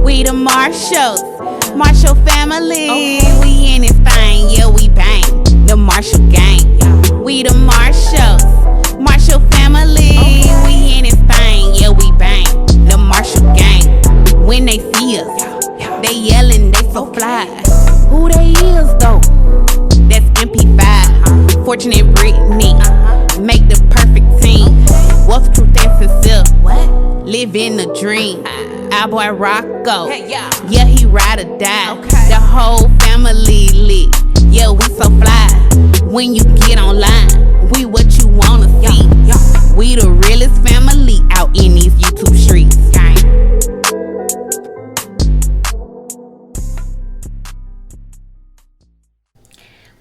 We the Marshall family. Okay. We in this thing, yeah, we bang. The Marshall gang. We the Marshall family. Okay. We in this thing, yeah, we bang. The Marshall gang. When they see us, they yelling, they so fly. Who they is though? That's MP5. Fortunate Brittany. Make the perfect team. What's truth and sincere? Living the dream. Our boy Rocco, yeah, he ride or die. Okay. The whole family lit, yeah, we so fly. When you get online, we what you wanna see. We the realest family out in these YouTube streets.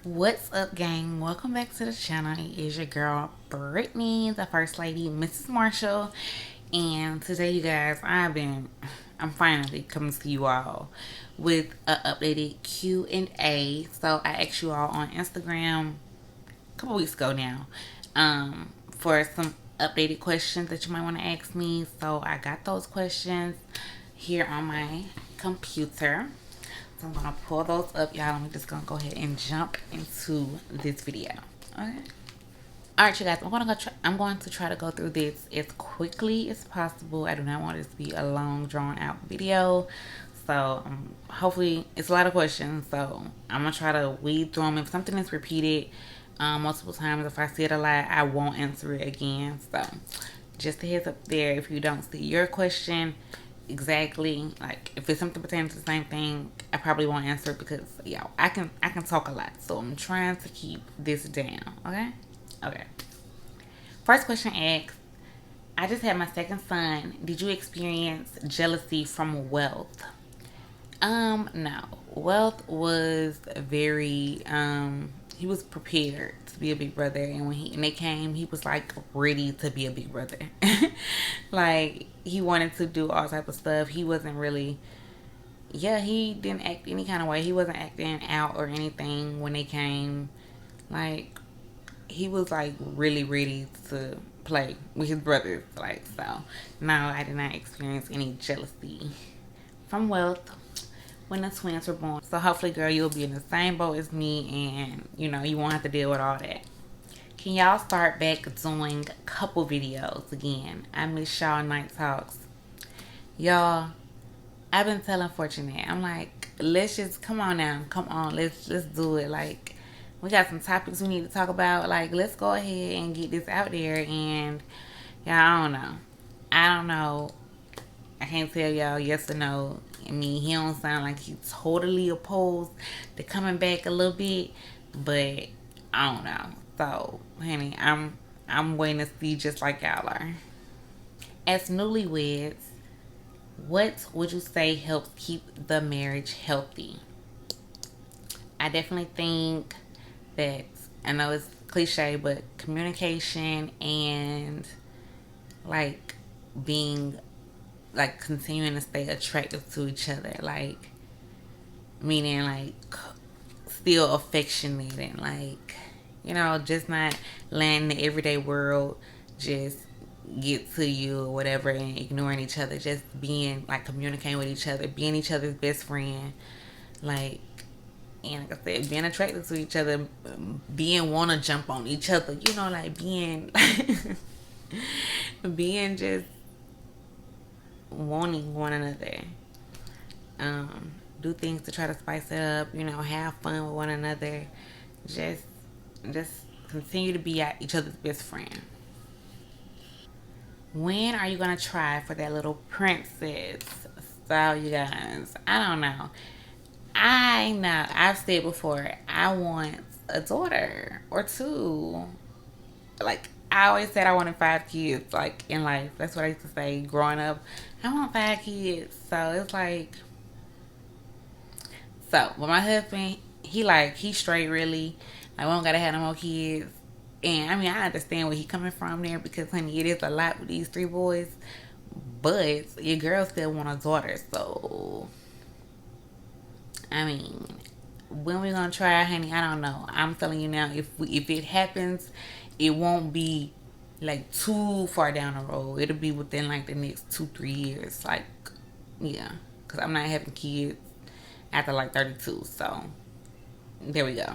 What's up, gang? Welcome back to the channel. It is your girl Brittany, the first lady, Mrs. Marshall. And today, you guys, I'm finally coming to you all with an updated Q&A. So I asked you all on Instagram a couple weeks ago now for some updated questions that you might want to ask me. So I got those questions here on my computer. So I'm going to pull those up, y'all. I'm just going to go ahead and jump into this video. Okay. Alright, you guys, I'm going to try to go through this as quickly as possible. I do not want this to be a long, drawn-out video. So, hopefully, it's a lot of questions. So, I'm going to try to weed through them. If something is repeated multiple times, if I see it a lot, I won't answer it again. So, just a heads up there. If you don't see your question exactly, like, if it's something pertaining to the same thing, I probably won't answer it because, y'all, I can talk a lot. So, I'm trying to keep this down, okay? Okay. First question asks, I just had my second son. Did you experience jealousy from wealth? No. Wealth was very, he was prepared to be a big brother. And when they came, he was like ready to be a big brother. Like, he wanted to do all type of stuff. He wasn't really, he didn't act any kind of way. He wasn't acting out or anything when they came. Like, he was like really ready to play with his brothers. Like, so no, I did not experience any jealousy from wealth when the twins were born. So hopefully, girl, you'll be in the same boat as me, and you know, you won't have to deal with all that. Can y'all start back doing couple videos again? I miss y'all night talks. Y'all, I've been telling Fortunate, I'm like, let's just come on now, let's do it. Like, we got some topics we need to talk about. Like, let's go ahead and get this out there. And, I don't know. I can't tell y'all yes or no. I mean, he don't sound like he's totally opposed to coming back a little bit. But, I don't know. So, honey, I'm waiting to see just like y'all are. As newlyweds, what would you say helps keep the marriage healthy? I definitely think that, I know it's cliche, but communication and like being, like, continuing to stay attractive to each other, like, meaning like still affectionate and like, you know, just not letting the everyday world just get to you or whatever and ignoring each other. Just being like, communicating with each other, being each other's best friend, like, and like I said, being attracted to each other, being want to jump on each other, you know, like being being just wanting one another. Do things to try to spice it up, you know, have fun with one another. Just continue to be each other's best friend. When are you gonna try for that little princess? So, you guys, I don't know. I know, I've said before, I want a daughter or two. Like, I always said I wanted 5 kids, like, in life. That's what I used to say growing up. I want 5 kids. So, it's like, but my husband, he straight really. Like, we don't gotta have no more kids. And, I mean, I understand where he coming from there because, honey, it is a lot with these 3 boys. But your girl still want a daughter, so, I mean, when we gonna try, honey, I don't know. I'm telling you now, if it happens, it won't be like too far down the road. It'll be within like the next 2-3 years. Like, yeah, because I'm not having kids after like 32. So there we go.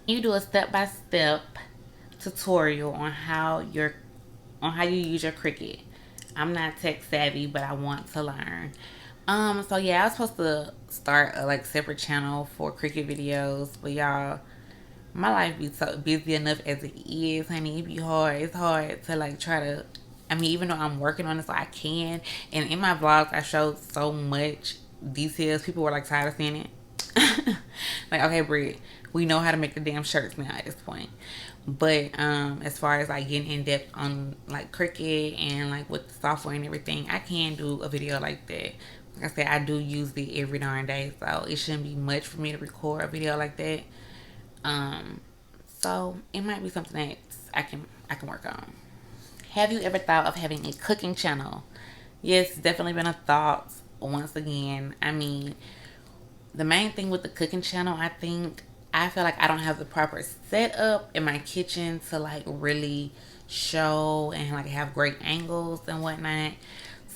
You do a step by step tutorial on how you use your Cricut. I'm not tech savvy, but I want to learn. So yeah, I was supposed to start a like separate channel for Cricut videos, but y'all, my life be so busy enough as it is, honey. It be hard. It's hard to like try to. I mean, even though I'm working on it, so I can. And in my vlogs, I showed so much details. People were like tired of seeing it. Like, okay, Britt, we know how to make the damn shirts now at this point. But as far as like getting in depth on like Cricut and like with the software and everything, I can do a video like that. Like I said, I do use it every darn day, so it shouldn't be much for me to record a video like that. Um, so it might be something that I can work on. Have you ever thought of having a cooking channel? Yes, definitely been a thought. Once again, I mean, the main thing with the cooking channel, I feel like I don't have the proper setup in my kitchen to like really show and like have great angles and whatnot.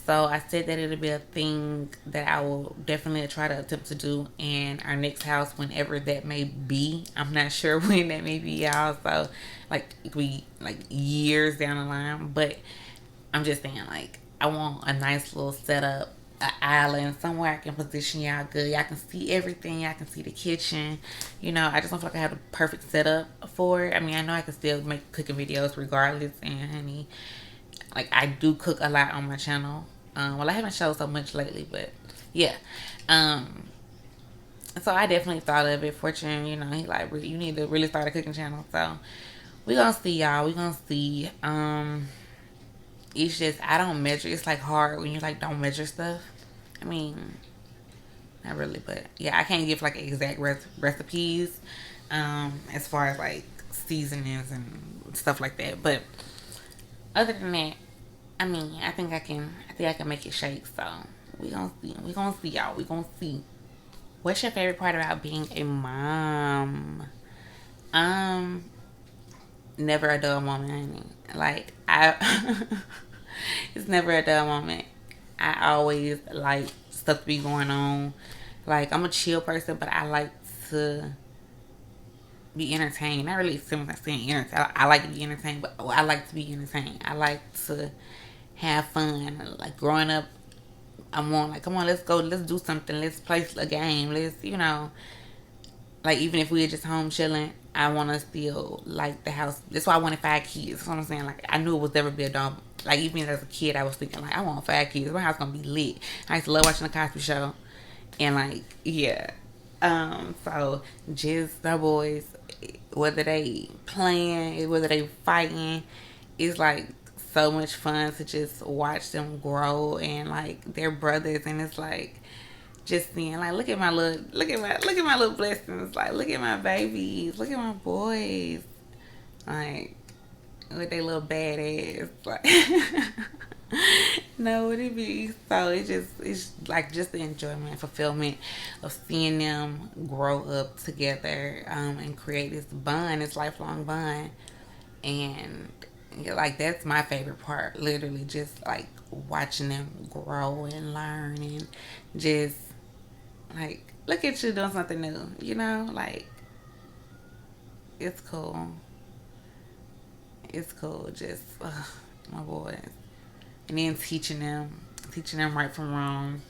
So I said that it'll be a thing that I will definitely try to attempt to do in our next house whenever that may be. I'm not sure when that may be, y'all. So like it could be like years down the line. But I'm just saying, like, I want a nice little setup, an island somewhere I can position y'all good. Y'all can see everything. Y'all can see the kitchen. You know, I just don't feel like I have the perfect setup for it. I mean, I know I can still make cooking videos regardless. And honey, like I do cook a lot on my channel. Well, I haven't showed so much lately, but yeah. Um, so I definitely thought of it. Fortune, you know, he like, you need to really start a cooking channel. So we gonna see, y'all. We gonna see. It's just I don't measure. It's like hard when you like don't measure stuff. I mean, not really, but yeah, I can't give like exact recipes. As far as like seasonings and stuff like that. But other than that, I mean, I think I can. I think I can make it shake. So we gonna see. We gonna see, y'all. We gonna see. What's your favorite part about being a mom? Um, Never a dull moment, honey. Like I, it's never a dull moment. I always like stuff to be going on. Like I'm a chill person, but I like to be entertained. Not really similar to saying entertained. I like to be entertained, but I like to be entertained. I like to have fun. Like growing up, I'm on like, come on, let's go, let's do something, let's play a game, let's, you know, like even if we're just home chilling, I want to still like the house. That's why I wanted 5 kids. That's what I'm saying. Like I knew it was never be a dog. Like even as a kid, I was thinking like I want 5 kids. My house gonna be lit. I used to love watching the Cosby Show, and like yeah. So just my boys, whether they playing, whether they fighting, it's like so much fun to just watch them grow and like their brothers, and it's like just seeing like look at my little blessings, like look at my babies, look at my boys, like with their little badass, like no, what it be. So it's like just the enjoyment, fulfillment of seeing them grow up together, and create this bond, this lifelong bond, and yeah, like that's my favorite part. Literally, just like watching them grow and learn, and just like look at you doing something new. You know, like it's cool. It's cool. Just my boys, and then teaching them right from wrong.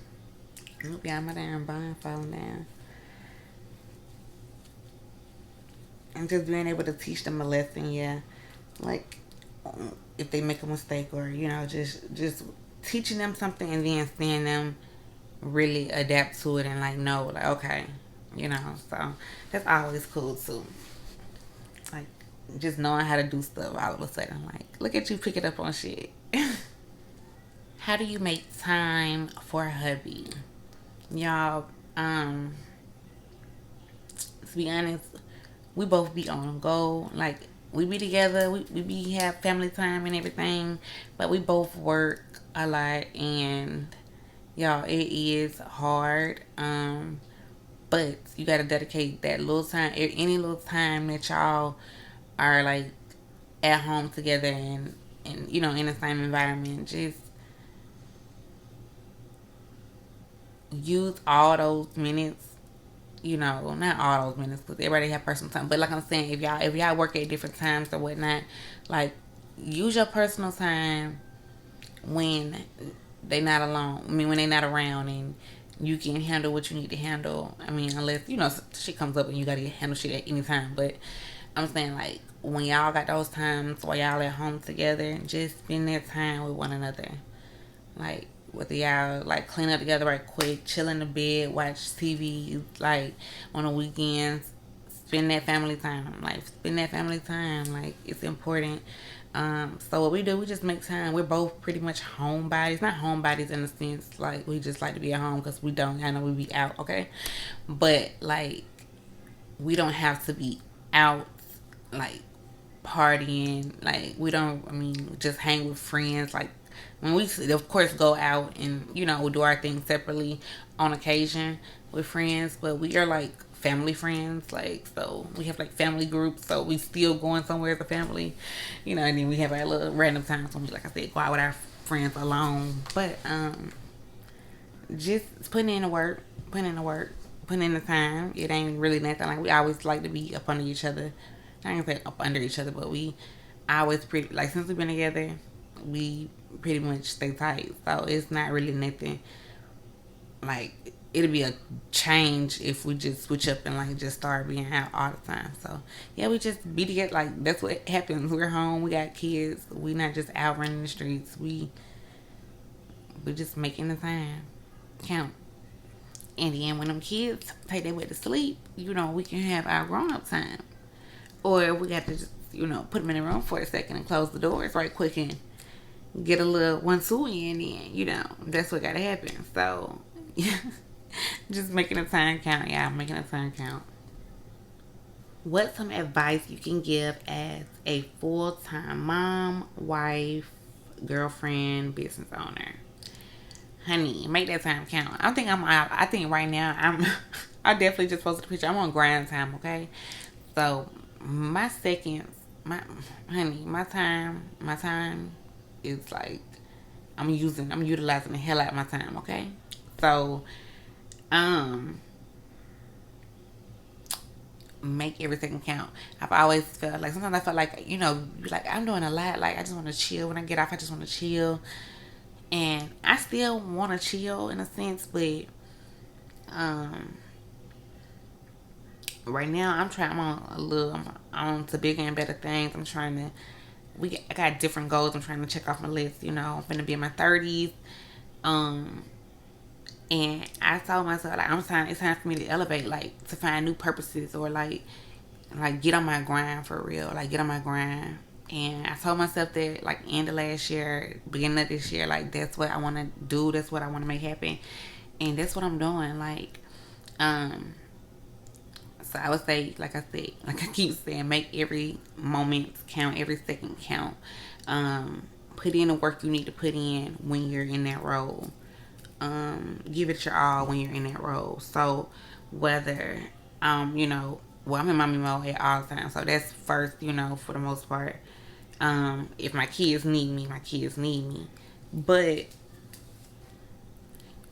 Oop, yeah, my damn bond falling down. And just being able to teach them a lesson, yeah. Like if they make a mistake, or you know, just teaching them something and then seeing them really adapt to it and like know like okay, you know. So that's always cool too. Like just knowing how to do stuff all of a sudden. Like look at you picking up on shit. How do you make time for a hubby? Y'all, to be honest, we both be on go. Like we be together, we be have family time and everything, but we both work a lot, and y'all, it is hard. But you gotta dedicate that little time, any little time that y'all are like at home together and in the same environment. Just use all those minutes. Not all those minutes because everybody have personal time. But like I'm saying, if y'all work at different times or whatnot, like use your personal time when they not alone. I mean, when they not around and you can handle what you need to handle. I mean, unless shit comes up and you gotta handle shit at any time. But I'm saying like when y'all got those times while y'all at home together, just spend that time with one another. Like whether y'all like clean up together right quick, chill in the bed, watch TV like on the weekends. Spend that family time. Like spend that family time. Like it's important. So what we do, we just make time. We're both pretty much homebodies. Not homebodies in the sense like we just like to be at home because we don't. I know we be out, okay? But like we don't have to be out like partying. Like we don't. I mean, just hang with friends. Like when we of course go out and we do our thing separately on occasion with friends, but we are like family friends. Like so we have like family groups, so we still going somewhere as a family, and then we have our little random times when we, like I said, go out with our friends alone. But just putting in the work, putting in the time. It ain't really nothing. Like we always like to be up under each other. I ain't say up under each other, but we always pretty like since we've been together, we pretty much stay tight. So it's not really nothing like it'll be a change if we just switch up and like just start being out all the time. So yeah, we just be together. Like that's what happens. We're home. We got kids. We not just out running the streets. We just making the time count. And then when them kids take their way to sleep, we can have our grown up time. Or we got to just, put them in the room for a second and close the doors right quick and get a little 1-2 in. That's what got to happen. So, just making the time count, y'all. Making the time count. What's some advice you can give as a full-time mom, wife, girlfriend, business owner? Honey, make that time count. I think right now I definitely just posted a picture. I'm on grind time, okay? So my seconds, my time is like I'm utilizing the hell out of my time, okay? So make everything count. I've always felt like sometimes I felt like, like I'm doing a lot. Like I just want to chill. When I get off, I just want to chill. And I still want to chill in a sense, but right now I'm on to bigger and better things. I'm trying to. I got different goals. I'm trying to check off my list. I'm gonna be in my 30s, and I told myself like it's time for me to elevate, like to find new purposes or like get on my grind for real, like get on my grind. And I told myself that like end of last year, beginning of this year, like that's what I want to do. That's what I want to make happen, and that's what I'm doing. Like, so I would say, like I said, like I keep saying, make every moment count, every second count. Put in the work you need to put in when you're in that role. Give it your all when you're in that role. So whether well, I'm in mommy mode at all times, so that's first, for the most part. If my kids need me, my kids need me. But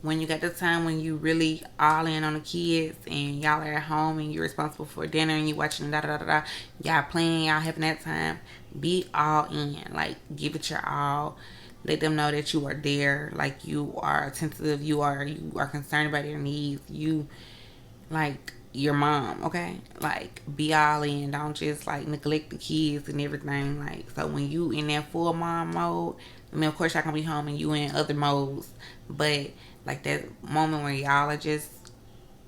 when you got the time when you really all in on the kids and y'all are at home and you're responsible for dinner and you watching da da da da, y'all playing, y'all having that time, be all in. Like give it your all. Let them know that you are there, like you are attentive, you are concerned about their needs. You like your mom, okay? Like be all in. Don't just like neglect the kids and everything. Like so when you in that full mom mode, I mean of course y'all gonna be home and you in other modes, but like that moment where y'all are just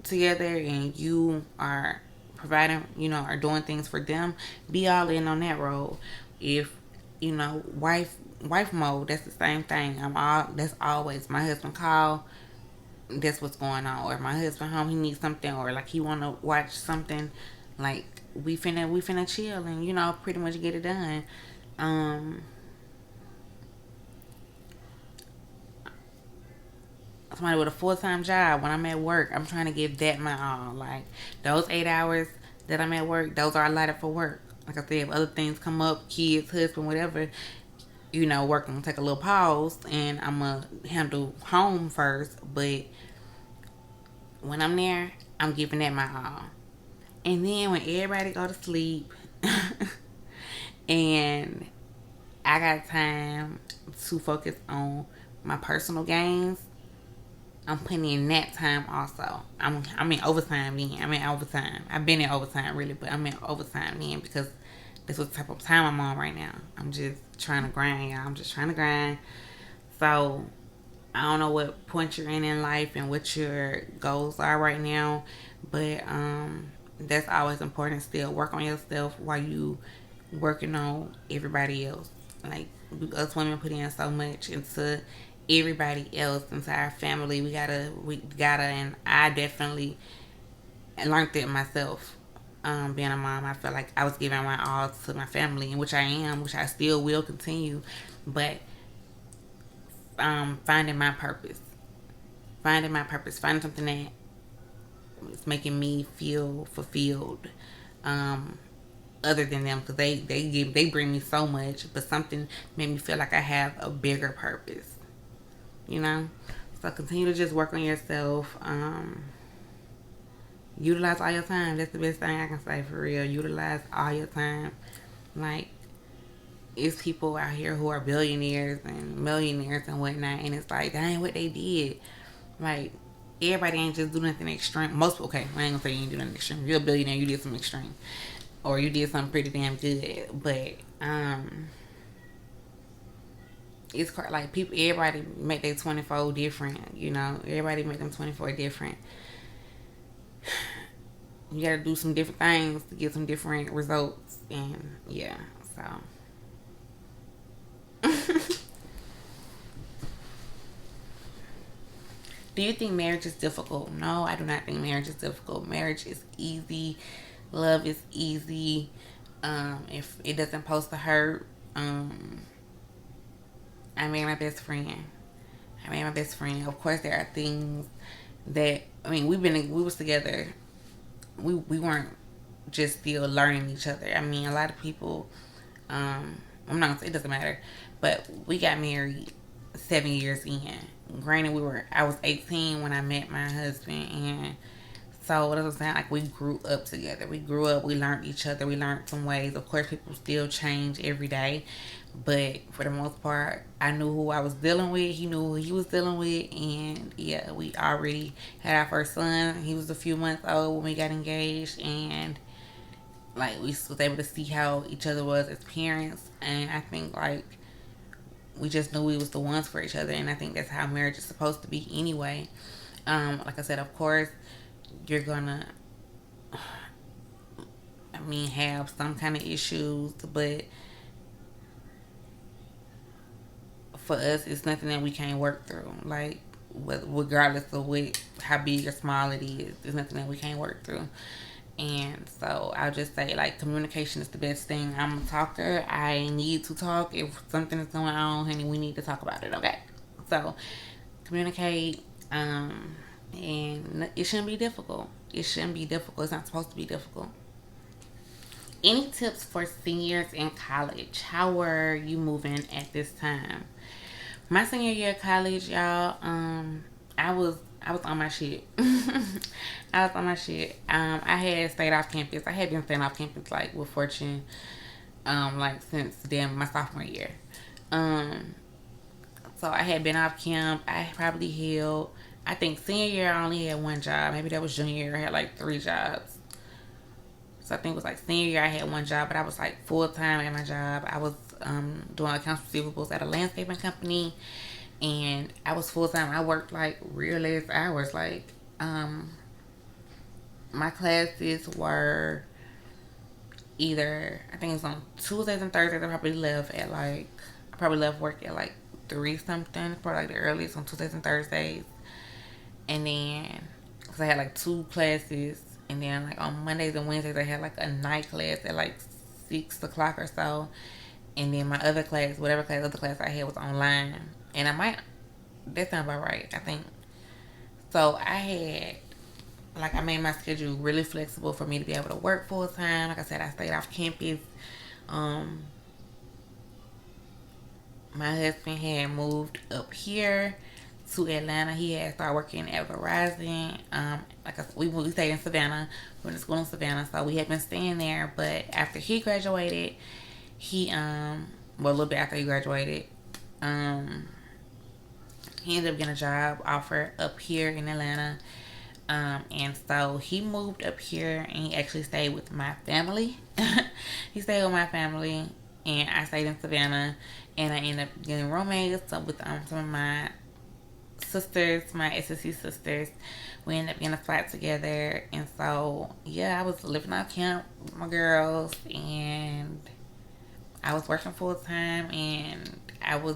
together and you are providing, are doing things for them, be all in on that role. If wife mode, that's the same thing. That's always my husband call, that's what's going on. Or my husband home, he needs something, or like he wanna watch something, like we finna chill and pretty much get it done. somebody with a full-time job. When I'm at work, I'm trying to give that my all. Like, those 8 hours that I'm at work, those are allotted for work. Like I said, if other things come up, kids, husband, whatever, work gonna take a little pause, and I'm gonna handle home first. But when I'm there, I'm giving that my all. And then when everybody go to sleep, and I got time to focus on my personal gains, I'm putting in that time also. I'm in overtime then. I'm in overtime. I've been in overtime really, but I'm in overtime then because this is the type of time I'm on right now. I'm just trying to grind, y'all. I'm just trying to grind. So I don't know what point you're in life and what your goals are right now, but that's always important. Still work on yourself while you working on everybody else. Like, us women put in so much into everybody else, into our family. We gotta, and I definitely learned it myself. Being a mom, I felt like I was giving my all to my family, and which I am, which I still will continue. But finding my purpose, finding something that is making me feel fulfilled. Um, Other than them, because they bring me so much, but something made me feel like I have a bigger purpose. You know, so continue to just work on yourself. Utilize all your time. That's the best thing I can say, for real. Utilize all your time. Like, it's people out here who are billionaires and millionaires and whatnot, and it's like, dang, what they did. Like, everybody ain't just do nothing extreme. Most, okay, I ain't gonna say you ain't do nothing extreme. If you're a billionaire, you did something extreme, or you did something pretty damn good. But it's quite like, people, everybody make their 24 different. Everybody make them 24 different. You gotta do some different things to get some different results, and yeah, so. Do you think marriage is difficult? No, I do not think marriage is difficult. Marriage is easy. Love is easy. If it doesn't supposed to hurt, I married my best friend. Of course, there are things that, we was together. We weren't just still learning each other. A lot of people. I'm not gonna say it doesn't matter, but we got married 7 years in. Granted, I was 18 when I met my husband, and so what I was saying, like, we grew up together. We grew up. We learned each other. We learned some ways. Of course, people still change every day, but for the most part, I knew who I was dealing with. He knew who he was dealing with, and yeah, we already had our first son. He was a few months old when we got engaged, and like, we was able to see how each other was as parents, and I think, like, we just knew we was the ones for each other, and I think that's how marriage is supposed to be anyway. Like I said, of course, you're gonna, have some kind of issues, but for us, it's nothing that we can't work through. Like, regardless of how big or small it is, there's nothing that we can't work through. And so I'll just say, like, communication is the best thing. I'm a talker. I need to talk. If something is going on, honey, we need to talk about it, okay? So communicate, and it shouldn't be difficult. It's not supposed to be difficult. Any tips for seniors in college? How were you moving at this time? My senior year of college, y'all, I was on my shit. I was on my shit. I had stayed off campus. I had been staying off campus, like, with Fortune, like, since my sophomore year. So I had been off camp. I probably held, I think senior year I only had one job. Maybe that was junior year. I had like 3 jobs. So I think it was like senior year I had one job, but I was like full time at my job. I was doing accounts receivables at a landscaping company, and I was full time. I worked like real less hours. Like, my classes were either, I think it was on Tuesdays and Thursdays. I probably left work at like 3 something, probably like the earliest on Tuesdays and Thursdays. And then, because I had like 2 classes, and then like on Mondays and Wednesdays I had like a night class at like 6 o'clock or so. And then my other class, other class I had, was online. And that sounds about right, I think. So I had, like, I made my schedule really flexible for me to be able to work full time. Like I said, I stayed off campus. Um, my husband had moved up here to Atlanta. He had started working at Verizon. Like we stayed in Savannah. We went to school in Savannah, so we had been staying there. But after he graduated, he well, a little bit after he graduated, um, he ended up getting a job offer up here in Atlanta. And so he moved up here and he actually stayed with my family. He stayed with my family and I stayed in Savannah, and I ended up getting roommates with some of my sisters, my SSC sisters. We ended up getting a flat together, and so yeah, I was living on camp with my girls, and I was working full time, and I was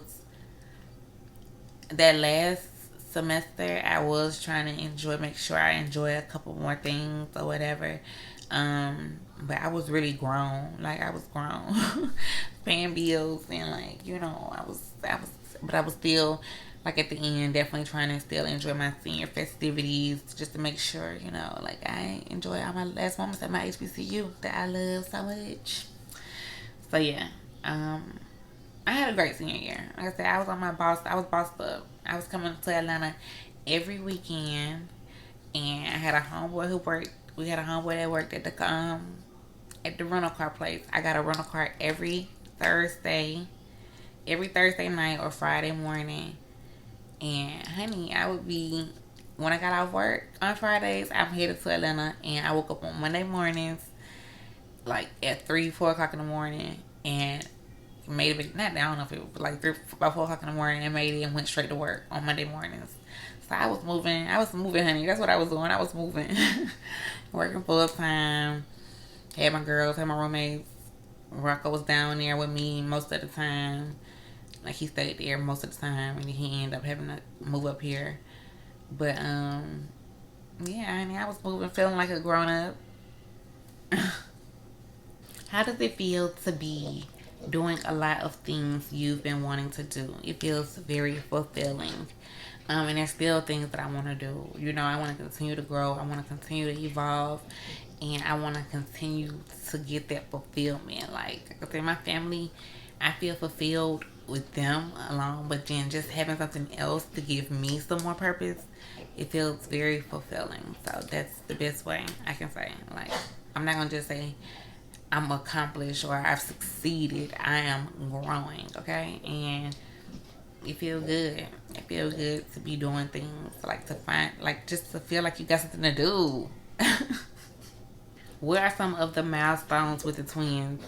that last semester I was trying to make sure I enjoy a couple more things or whatever. But I was really grown. Like I was grown. Paying bills and like, but I was still like at the end definitely trying to still enjoy my senior festivities just to make sure, like I enjoy all my last moments at my HBCU that I love so much. So yeah. I had a great senior year. Like I said, I was on my boss. I was bossed up. I was coming to Atlanta every weekend, and I had a homeboy who worked. We had a homeboy that worked at the rental car place. I got a rental car every Thursday night or Friday morning. And honey, I would be when I got off work on Fridays. I'm headed to Atlanta, and I woke up on Monday mornings, like at 3, 4 o'clock in the morning, and made it. Not I don't know if it was like 4 o'clock in the morning, and made it and went straight to work on Monday mornings. So I was moving. I was moving, honey. That's what I was doing. I was moving, working full time. Had my girls, had my roommates. Rocco was down there with me most of the time. Like he stayed there most of the time, and he ended up having to move up here. But yeah, honey, I was moving, feeling like a grown up. How does it feel to be doing a lot of things you've been wanting to do? It feels very fulfilling. And there's still things that I want to do. I want to continue to grow. I want to continue to evolve. And I want to continue to get that fulfillment. Like I said, my family, I feel fulfilled with them alone. But then just having something else to give me some more purpose, it feels very fulfilling. So that's the best way I can say. Like, I'm not going to just say I'm accomplished or I've succeeded. I am growing, okay? And it feels good. It feels good to be doing things, like to find, like just to feel like you got something to do. What are some of the milestones with the twins?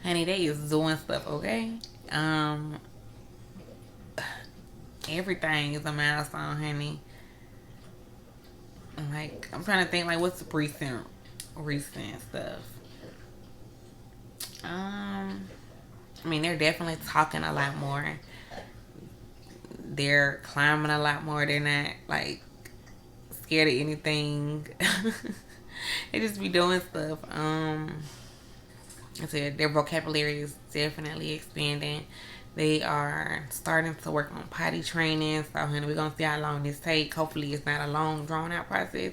Honey, they is doing stuff, okay? Um, Everything is a milestone, honey. Like, I'm trying to think, like, what's the recent stuff? I mean, they're definitely talking a lot more. They're climbing a lot more. They're not like scared of anything. They just be doing stuff. I said their vocabulary is definitely expanding. They are starting to work on potty training. So, honey, we're gonna see how long this takes. Hopefully, it's not a long, drawn out process,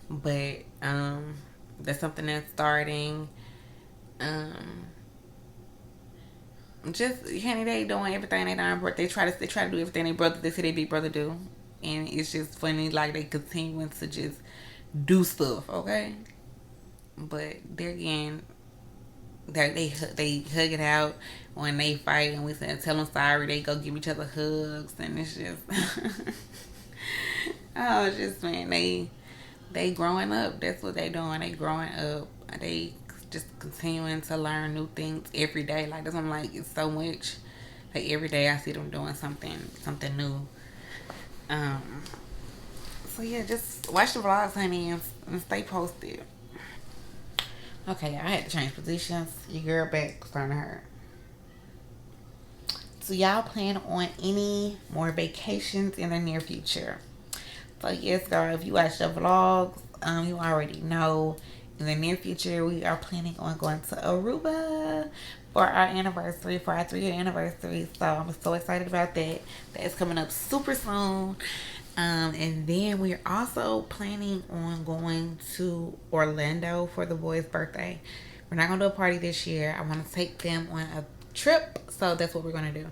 but that's something that's starting. Um, just honey, they doing everything they done. They try to do everything they say they big brother do, and it's just funny. Like they continuing to just do stuff, okay? But they're again, they hug it out when they fight, and we say tell them sorry. They go give each other hugs, and it's just oh, it's just man, they growing up. That's what they doing. They growing up. They just continuing to learn new things every day. Like that's what I'm like. It's so much. Like every day I see them doing something new. Um. So yeah, just watch the vlogs, honey, and stay posted. Okay, I had to change positions. Your girl back starting to hurt. So y'all plan on any more vacations in the near future? So yes, girl, if you watch the vlogs, you already know. In the near future, we are planning on going to Aruba for our anniversary, for our 3-year anniversary. So I'm so excited about that. That is coming up super soon. And then we're also planning on going to Orlando for the boys' birthday. We're not gonna do a party this year. I want to take them on a trip, so that's what we're gonna do.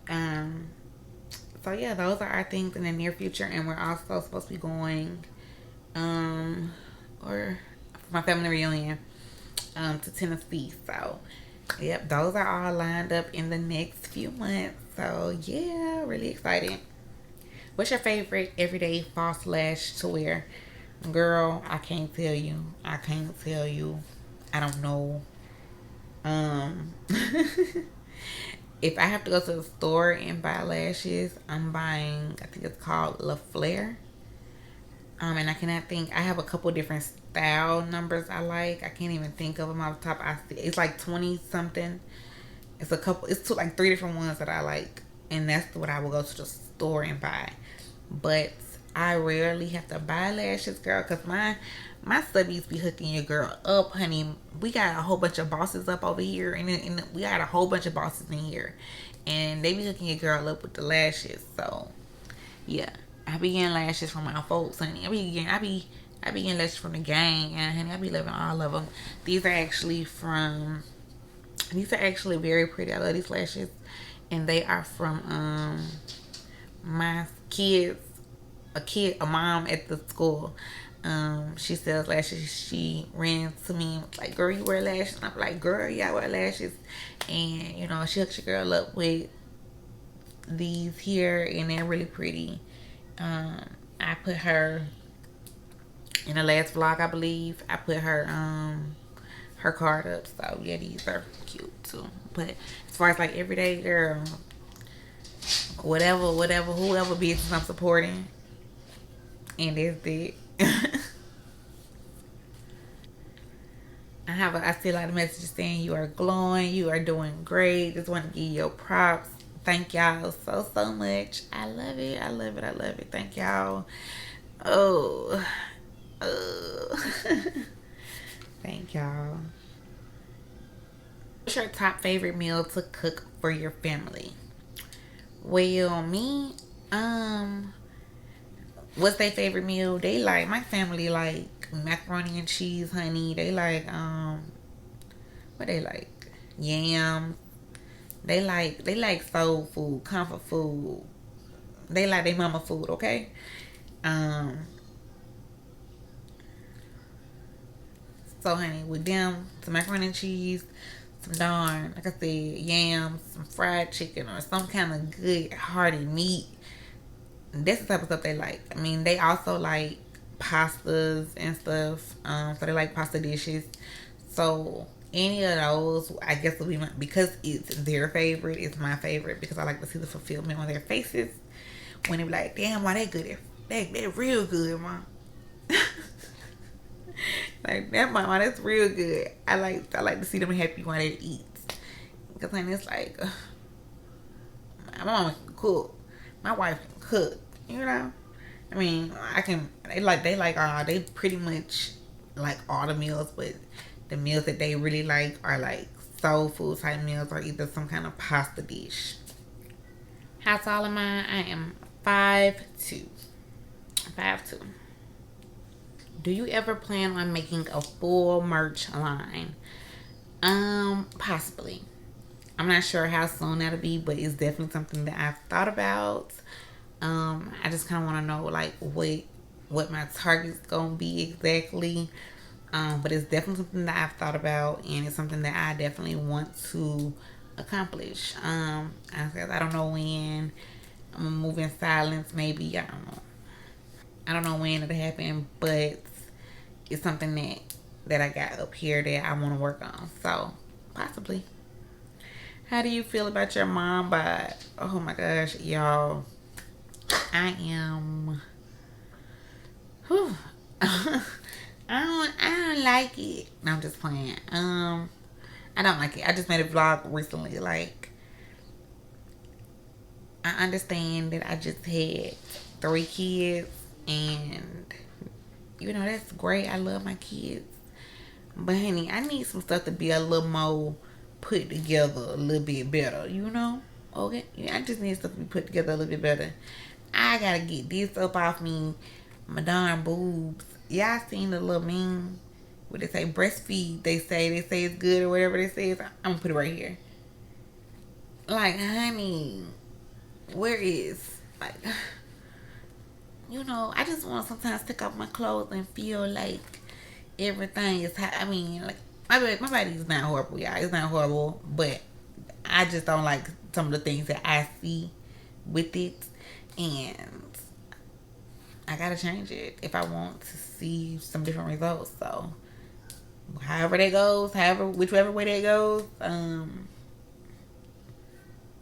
Um, so yeah, those are our things in the near future, and we're also supposed to be going, um, or for my family reunion, to Tennessee. So, yep, those are all lined up in the next few months. So yeah, really excited. What's your favorite everyday fall slash to wear? Girl, I can't tell you. I can't tell you. I don't know. Um, if I have to go to the store and buy lashes, I'm buying. I think it's called La Flare. And I cannot think. I have a couple different style numbers I like. I can't even think of them off the top. I see it's like 20 something. It's a couple. It's two, like three different ones that I like, and that's what I will go to the store and buy. But I rarely have to buy lashes, girl, because my subbies be hooking your girl up, honey. We got a whole bunch of bosses up over here, and we got a whole bunch of bosses in here, and they be hooking your girl up with the lashes. So yeah, I be getting lashes from my folks, honey. I be getting lashes from the gang, and honey, I be loving all of them. These are actually from. These are actually very pretty. I love these lashes, and they are from my kids, a mom at the school. She sells lashes. She ran to me like, "Girl, you wear lashes?" And I'm like, "Girl, yeah, I wear lashes." And she hooks your girl up with these here, and they're really pretty. Um, I put her in the last vlog, I believe. I put her card up. So yeah, these are cute too. But as far as like everyday girl, whatever, whoever business I'm supporting, and that's it. I see a lot of messages saying you are glowing, you are doing great. Just want to give you your props. Thank y'all so much. I love it. I love it. I love it. Thank y'all. Oh, oh. Thank y'all. What's your top favorite meal to cook for your family? Well, me, um, what's their favorite meal? They like my family like macaroni and cheese, honey. They like what they like? Yams. They like soul food, comfort food. They like their mama food, okay? Um, so honey, with them, some macaroni and cheese, some darn, like I said, yams, some fried chicken, or some kind of good hearty meat. That's the type of stuff they like. I mean, they also like pastas and stuff. So they like pasta dishes. So any of those, I guess, will be because it's their favorite. It's my favorite because I like to see the fulfillment on their faces when they be like, "Damn, why they good? They real good, mom." Like that, mama, that's real good. I like to see them happy when they eat. Because then it's like, my mama can cook, my wife can cook. You know, I mean, I can. They pretty much like all the meals, but the meals that they really like are like soul food type meals or either some kind of pasta dish. How tall am I? I am 5'2". 5'2". Do you ever plan on making a full merch line? Possibly. I'm not sure how soon that'll be, but it's definitely something that I've thought about. I just kind of want to know like what my target's gonna be exactly. But it's definitely something that I've thought about, and it's something that I definitely want to accomplish. I don't know when. I'm gonna move in silence. Maybe I don't know. I don't know when it'll happen, but it's something that I got up here that I want to work on. So possibly. How do you feel about your mom bod? Oh my gosh, y'all. I am. Whew. I don't like it. No, I'm just playing. I don't like it. I just made a vlog recently. Like, I understand that I just had 3 kids, and that's great. I love my kids, but honey, I need some stuff to be a little more put together, a little bit better. Okay, yeah, I just need stuff to be put together a little bit better. I gotta get this up off me. My darn boobs. Y'all seen the little meme where they say breastfeed? They say it's good or whatever they say. I'm gonna put it right here. Like, honey, where is like, I just want to sometimes take off my clothes and feel like everything is. I mean, like my body is not horrible, y'all. It's not horrible, but I just don't like some of the things that I see with it, and I gotta change it if I want to see some different results. So, however that goes, whichever way that goes,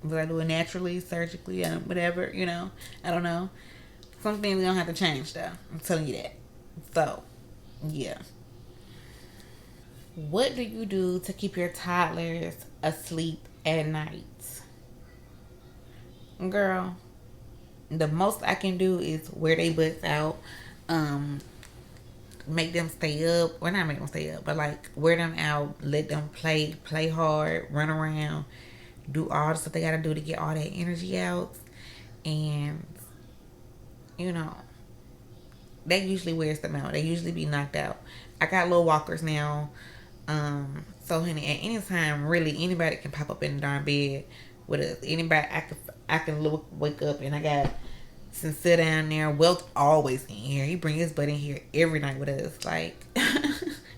will I do it naturally, surgically, whatever, I don't know. Some things we don't have to change though. I'm telling you that. So, yeah. What do you do to keep your toddlers asleep at night? Girl, the most I can do is wear their butts out, um, make them stay up. Well, not make them stay up, but like wear them out, let them play hard, run around, do all the stuff they gotta do to get all that energy out. And, you know, that usually wears them out. They usually be knocked out. I got little walkers now. So honey, at any time, really anybody can pop up in the darn bed with us. Anybody, I can wake up and I got some sit down there. Wealth always in here. He bring his butt in here every night with us. Like,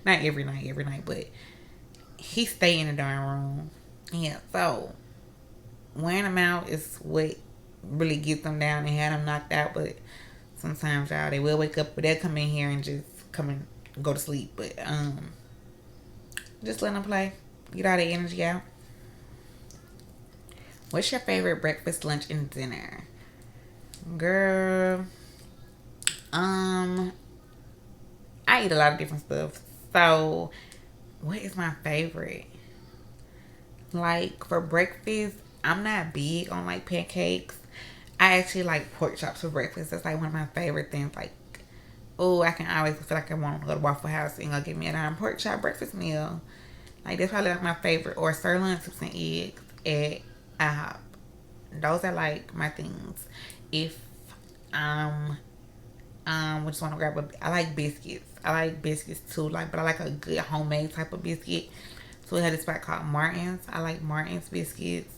not every night, but he stay in the darn room. Yeah. So wearing them out is what really gets them down and had them knocked out. But sometimes y'all, they will wake up, but they'll come in here and just come and go to sleep. But just let them play, get all the energy out. What's your favorite breakfast, lunch, and dinner? Girl, I eat a lot of different stuff. So, what is my favorite? Like for breakfast, I'm not big on like pancakes. I actually like pork chops for breakfast. That's like one of my favorite things. Like, oh, I can always feel like I want to go to Waffle House and go get me a pork chop breakfast meal. Like that's probably like my favorite. Or sirloin soups and eggs at IHOP. Those are like my things. If we just want to grab I like biscuits. I like biscuits too. Like, but I like a good homemade type of biscuit. So we had this spot called Martin's. I like Martin's biscuits.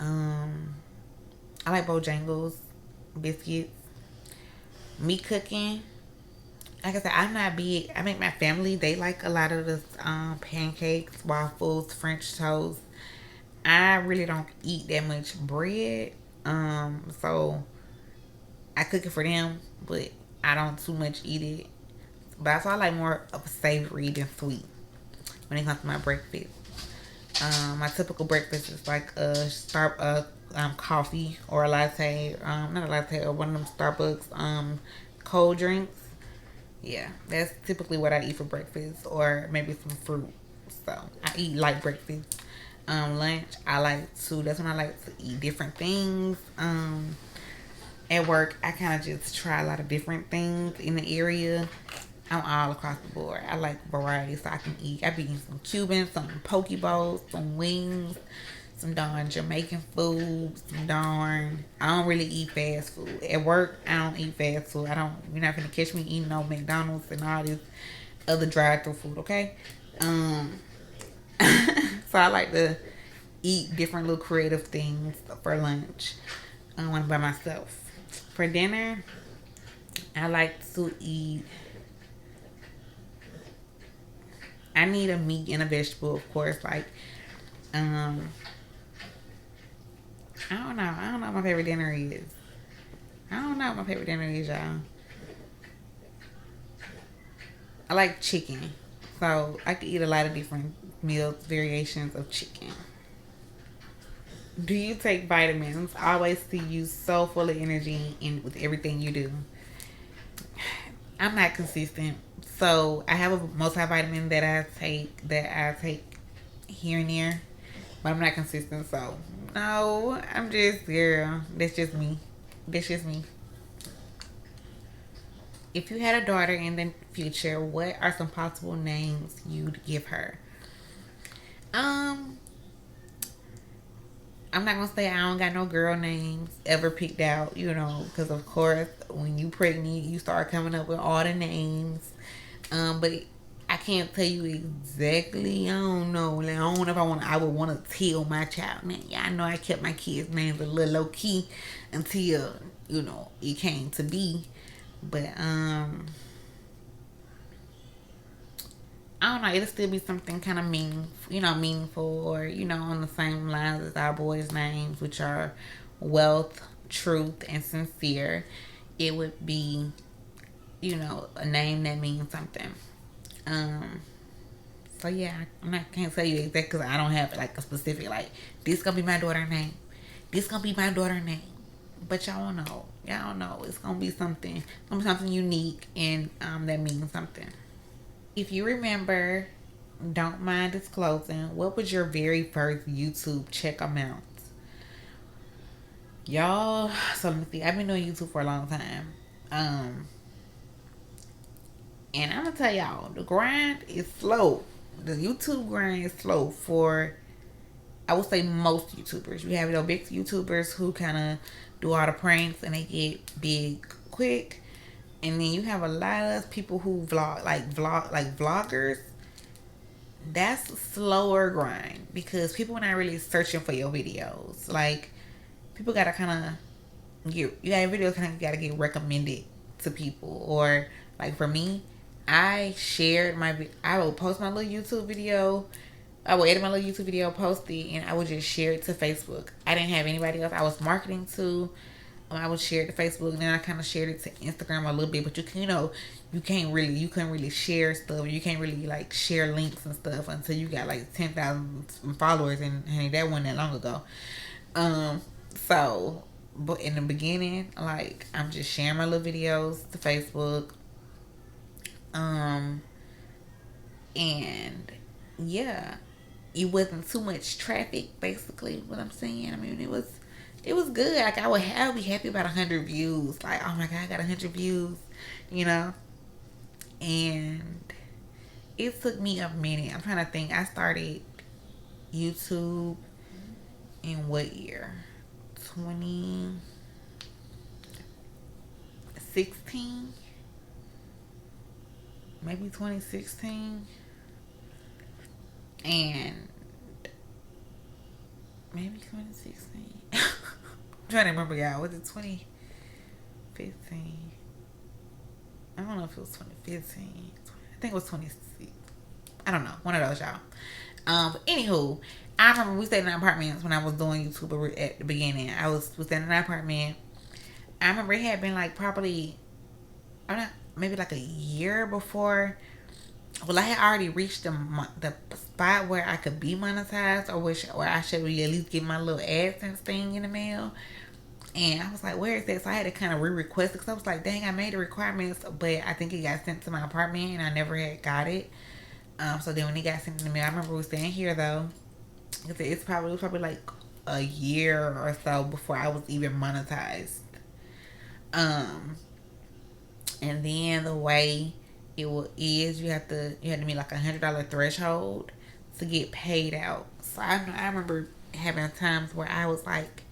I like Bojangles biscuits. Me cooking. Like I said, I'm not big. I make my family. They like a lot of the pancakes, waffles, French toast. I really don't eat that much bread. So I cook it for them, but I don't too much eat it. But also I like more of a savory than sweet when it comes to my breakfast. My typical breakfast is like coffee or a latte. Not a latte, or one of them Starbucks cold drinks. Yeah, that's typically what I eat for breakfast, or maybe some fruit. So I eat light breakfast. Lunch, I like to. That's when I like to eat different things. At work, I kind of just try a lot of different things in the area. I'm all across the board. I like variety, so I can eat. I be eating some Cuban, some poke bowls, some wings, some darn Jamaican food, some darn. I don't really eat fast food. At work, I don't eat fast food. I don't. You're not gonna catch me eating no McDonald's and all this other drive-through food. Okay. So I like to eat different little creative things for lunch. When I'm by myself. For dinner, I like to eat. I need a meat and a vegetable, of course. Like, I don't know. I don't know what my favorite dinner is. I don't know what my favorite dinner is, y'all. I like chicken. So I could eat a lot of different meals, variations of chicken. Do you take vitamins? I always see you so full of energy in with everything you do. I'm not consistent. So I have a multivitamin that I take here and there, but I'm not consistent. So no, I'm just girl. That's just me. That's just me. If you had a daughter in the future, what are some possible names you'd give her? Um, I'm not gonna say I don't got no girl names ever picked out, because of course when you pregnant, you start coming up with all the names. But I can't tell you exactly. I don't know. Like, I don't know if I would want to tell my child name. Yeah, I know I kept my kids' names a little low key until it came to be. But I don't know. It'll still be something kind of meaningful, or on the same lines as our boys' names, which are Wealth, Truth, and Sincere. It would be, a name that means something. Um, so yeah, can't tell you exactly because I don't have like a specific like this gonna be my daughter name. This gonna be my daughter name. But y'all know. Y'all know it's gonna be something. Gonna be something unique and that means something. If you remember, don't mind disclosing, what was your very first YouTube check amount? Y'all, so let me see. I've been doing YouTube for a long time. Um, and I'm gonna tell y'all, the grind is slow. The YouTube grind is slow for, I would say, most YouTubers. You have your big YouTubers who kind of do all the pranks and they get big quick. And then you have a lot of people who vlog like vloggers. That's slower grind because people are not really searching for your videos. Like, people gotta kind of you got videos kind of gotta get recommended to people. Or like for me, I will post my little YouTube video. I would edit my little YouTube video, post it, and I would just share it to Facebook. I didn't have anybody else I was marketing to. I would share it to Facebook, and then I kind of shared it to Instagram a little bit. But you couldn't really share stuff. You can't really like share links and stuff until you got like 10,000 followers, and honey, that wasn't that long ago. Um, so, but in the beginning, like I'm just sharing my little videos to Facebook. Um, and yeah, it wasn't too much traffic. Basically, what I'm saying. I mean, it was good. Like I would be happy about 100 views. Like, oh my god, I got 100 views, you know. And it took me a minute. I'm trying to think. I started YouTube in what year? 2016, maybe 2016, and maybe 2016. I'm trying to remember, y'all. Was it 2015? I don't know if it was 2015. I think it was 26. I don't know. One of those, y'all. But anywho, I remember we stayed in apartments when I was doing YouTube at the beginning. We stayed in an apartment. I remember it had been like probably, I don't know, maybe like a year before. Well, I had already reached the spot where I could be monetized, or I should really at least get my little AdSense thing in the mail. And I was like, where is that? So I had to kind of re-request it because I was like, dang, I made the requirements, but I think it got sent to my apartment and I never had got it. So then when it got sent to me, I remember we were staying here though. It was probably like a year or so before I was even monetized. Um, and then the way is you had to meet like $100 threshold to get paid out. So I remember having times where I was like,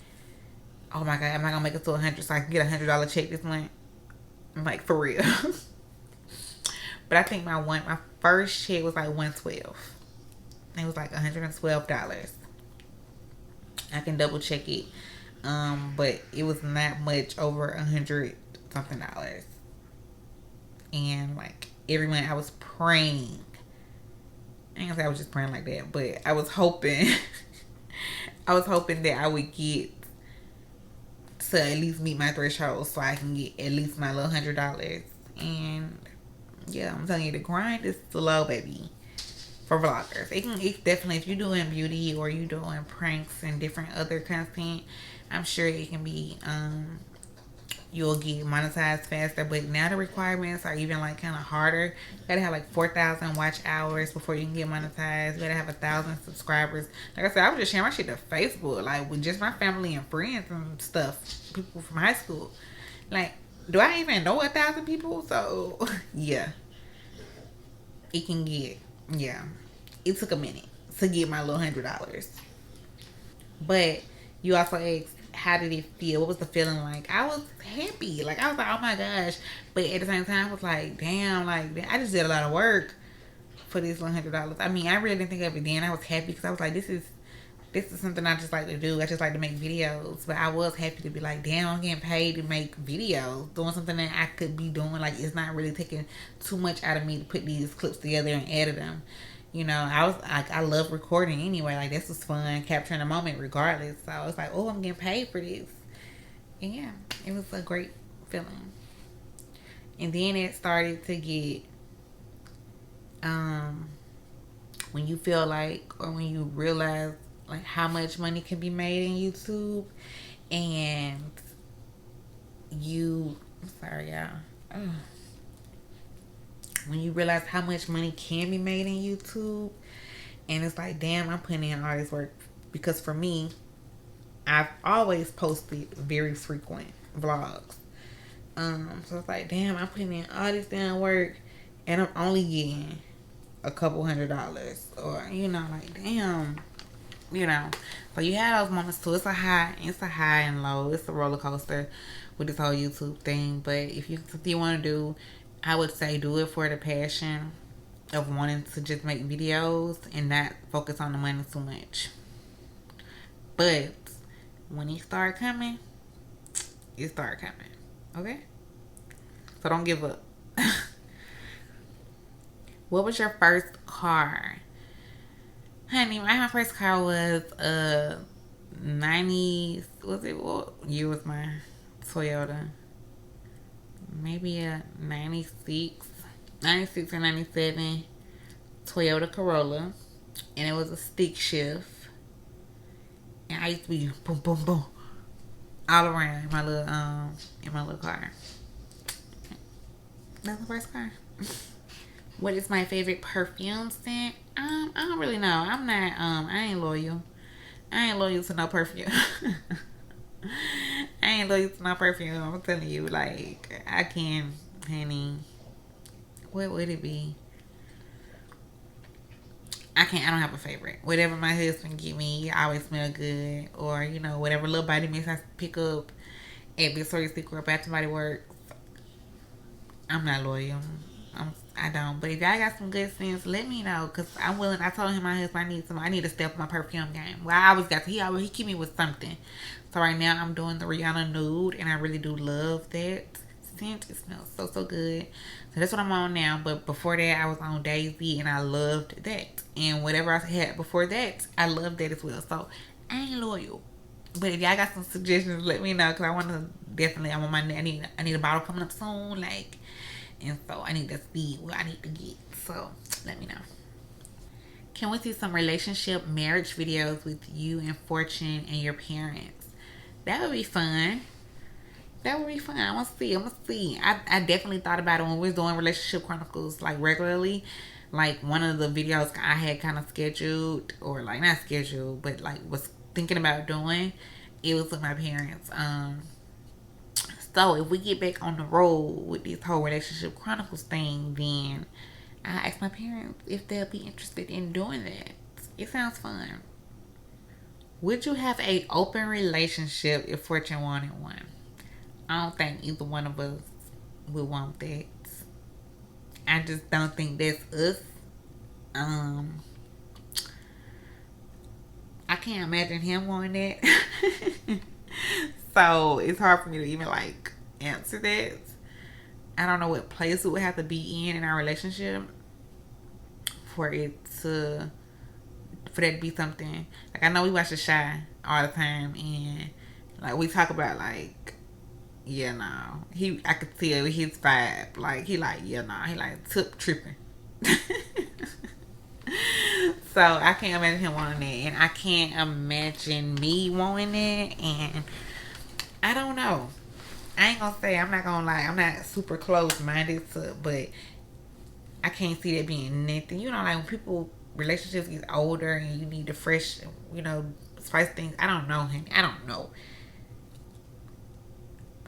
oh my god, am I gonna make it to 100 so I can get $100 check this month? I'm like, for real. But I think my first check was like 112. It was like $112. I can double check it. But it was not much over 100 something dollars. And like every month I was praying. I ain't gonna say I was just praying like that, but I was hoping I was hoping that I would get to at least meet my threshold so I can get at least my little $100. And yeah, I'm telling you, the grind is slow, baby. For vloggers, it's definitely, if you're doing beauty or you doing pranks and different other content, I'm sure it can be you'll get monetized faster. But now the requirements are even like kind of harder. You gotta have like 4,000 watch hours before you can get monetized. You gotta have 1,000 subscribers. Like I said, I was just sharing my shit to Facebook, like with just my family and friends and stuff, people from high school. Like, do I even know 1,000 people? So yeah, it can get, yeah. It took a minute to get my little $100, but You also asked, how did it feel? What was the feeling like? I was happy. Like, I was like, oh my gosh. But at the same time, I was like, damn, like, I just did a lot of work for this $100. I mean, I really didn't think of it then. I was happy because I was like, this is something I just like to do. I just like to make videos. But I was happy to be like, damn, I'm getting paid to make videos. Doing something that I could be doing. Like, it's not really taking too much out of me to put these clips together and edit them. You know, I was like, I love recording anyway. Like, this was fun, capturing a moment regardless. So I was like, oh, I'm getting paid for this. And yeah, it was a great feeling. And then it started to get, um, when you feel like, or when you realize like how much money can be made in YouTube, and you, I'm sorry, y'all. Ugh. When you realize how much money can be made in YouTube, and it's like, damn, I'm putting in all this work. Because for me, I've always posted very frequent vlogs. So it's like, damn, I'm putting in all this damn work, and I'm only getting a couple $100, or like, damn, you know. So you have those moments too. It's a high and low. It's a roller coaster with this whole YouTube thing. But if you something you want to do, I would say do it for the passion of wanting to just make videos and not focus on the money too much. But when it start coming, it start coming. Okay? So don't give up. What was your first car? Honey, my first car was a 90s. Was it what year was my Toyota? Maybe a 96 or 97 Toyota Corolla. And it was a stick shift. And I used to be boom, boom, boom all around in my little car. That's the first car. What is my favorite perfume scent? I don't really know. I'm not. I ain't loyal. I ain't loyal to no perfume. I ain't loyal to no perfume. I'm telling you, like, I can, honey. What would it be? I can't. I don't have a favorite. Whatever my husband give me, I always smell good. Or whatever little body mist I pick up at Victoria's Secret or Bath and Body Works. I'm not loyal. I don't. But if y'all got some good sense, let me know. Cause I'm willing. I told him my husband I need to step up my perfume game. Well, I always got to. He keep me with something. So right now I'm doing the Rihanna Nude, and I really do love that scent. It smells so good. So that's what I'm on now. But before that, I was on Daisy, and I loved that. And whatever I had before that, I loved that as well. So I ain't loyal. But if y'all got some suggestions, let me know. Cause I want to definitely. I need a bottle coming up soon. Like. And so I need to see what I need to get. So let me know. Can we see some relationship marriage videos with you and Fortune and your parents? That would be fun. That would be fun. I want to see. I'm going to see. I definitely thought about it when we was doing relationship chronicles like regularly. Like one of the videos I had kind of scheduled, or like not scheduled, but like was thinking about doing. It was with my parents. So if we get back on the road with this whole relationship chronicles thing, then I ask my parents if they'll be interested in doing that. It sounds fun. Would you have a open relationship if Fortune wanted one? I don't think either one of us would want that. I just don't think that's us. Um, I can't imagine him wanting that. So it's hard for me to even like answer that. I don't know what place it would have to be in our relationship for it to for that to be something. Like I know we watch The Shy all the time, and like we talk about like, yeah, no, I could tell his vibe. Like he like, yeah, no, he like took tripping. So I can't imagine him wanting that, and I can't imagine me wanting it, and I don't know. I ain't gonna say, I'm not gonna lie, I'm not super close minded to, but I can't see that being nothing. Like when people relationships get older and you need to fresh, spice things. I don't know, honey. I don't know.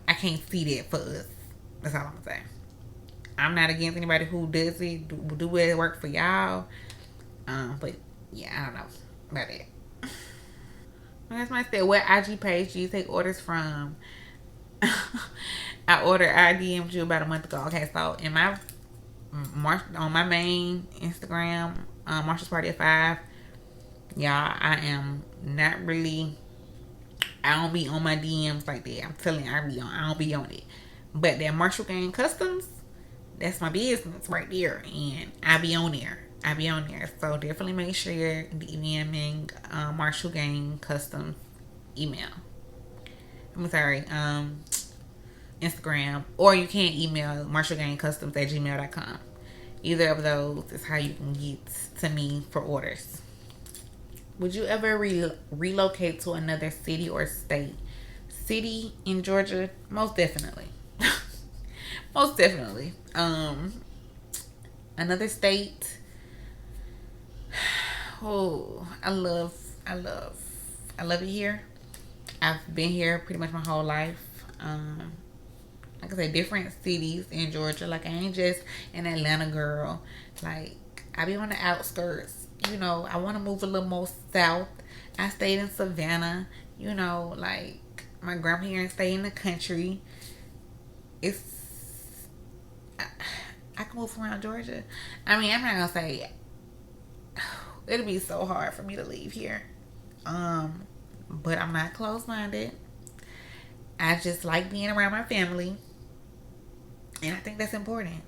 I can't see that for us. That's all I'm gonna say. I'm not against anybody who does it. Do it work for y'all. But yeah, I don't know about that. That's my said. What IG page do you take orders from? I DM'd you about a month ago. Okay, so in my on my main Instagram, Marshall's Party at 5. Y'all, I am not really. I don't be on my DMs like that. I'm telling you, I don't be on it. But that Marshall Gang Customs, that's my business right there, and I be on there. So definitely make sure you're DMing Marshall Gang Customs email. I'm sorry, Instagram, or you can email marshallgangcustoms@gmail.com. Either of those is how you can get to me for orders. Would you ever relocate to another city or state? City in Georgia, most definitely. Most definitely. Another state. Oh, I love it here. I've been here pretty much my whole life. Like I said, different cities in Georgia. Like I ain't just an Atlanta girl. Like I be on the outskirts. You know, I want to move a little more south. I stayed in Savannah. You know, like my grandparents stay in the country. It's I can move around Georgia. I mean, I'm not gonna say it'll be so hard for me to leave here. But I'm not closed-minded. I just like being around my family, and I think that's important.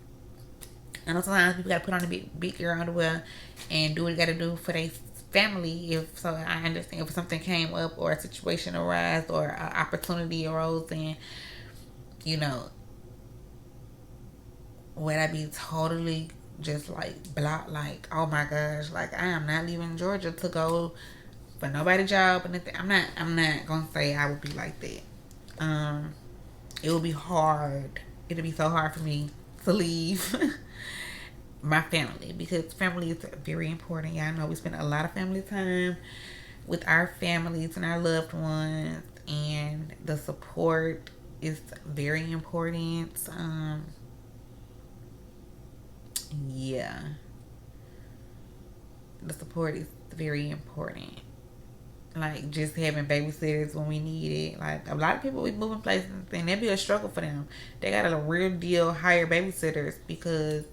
I know sometimes people gotta put on the big girl underwear and do what you gotta do for their family. If so, I understand if something came up or a situation arose or an opportunity arose, and you know, would I be totally just like blocked? Like, oh my gosh, like I am not leaving Georgia to go for nobody's job and anything. I'm not gonna say I would be like that. It would be hard. It'd be so hard for me to leave my family because family is very important. Y'all know we spend a lot of family time with our families and our loved ones, and the support is very important. Yeah, the support is very important. Like just having babysitters when we need it. Like a lot of people we moving places and that'd be a struggle for them. They got a real deal hire babysitters because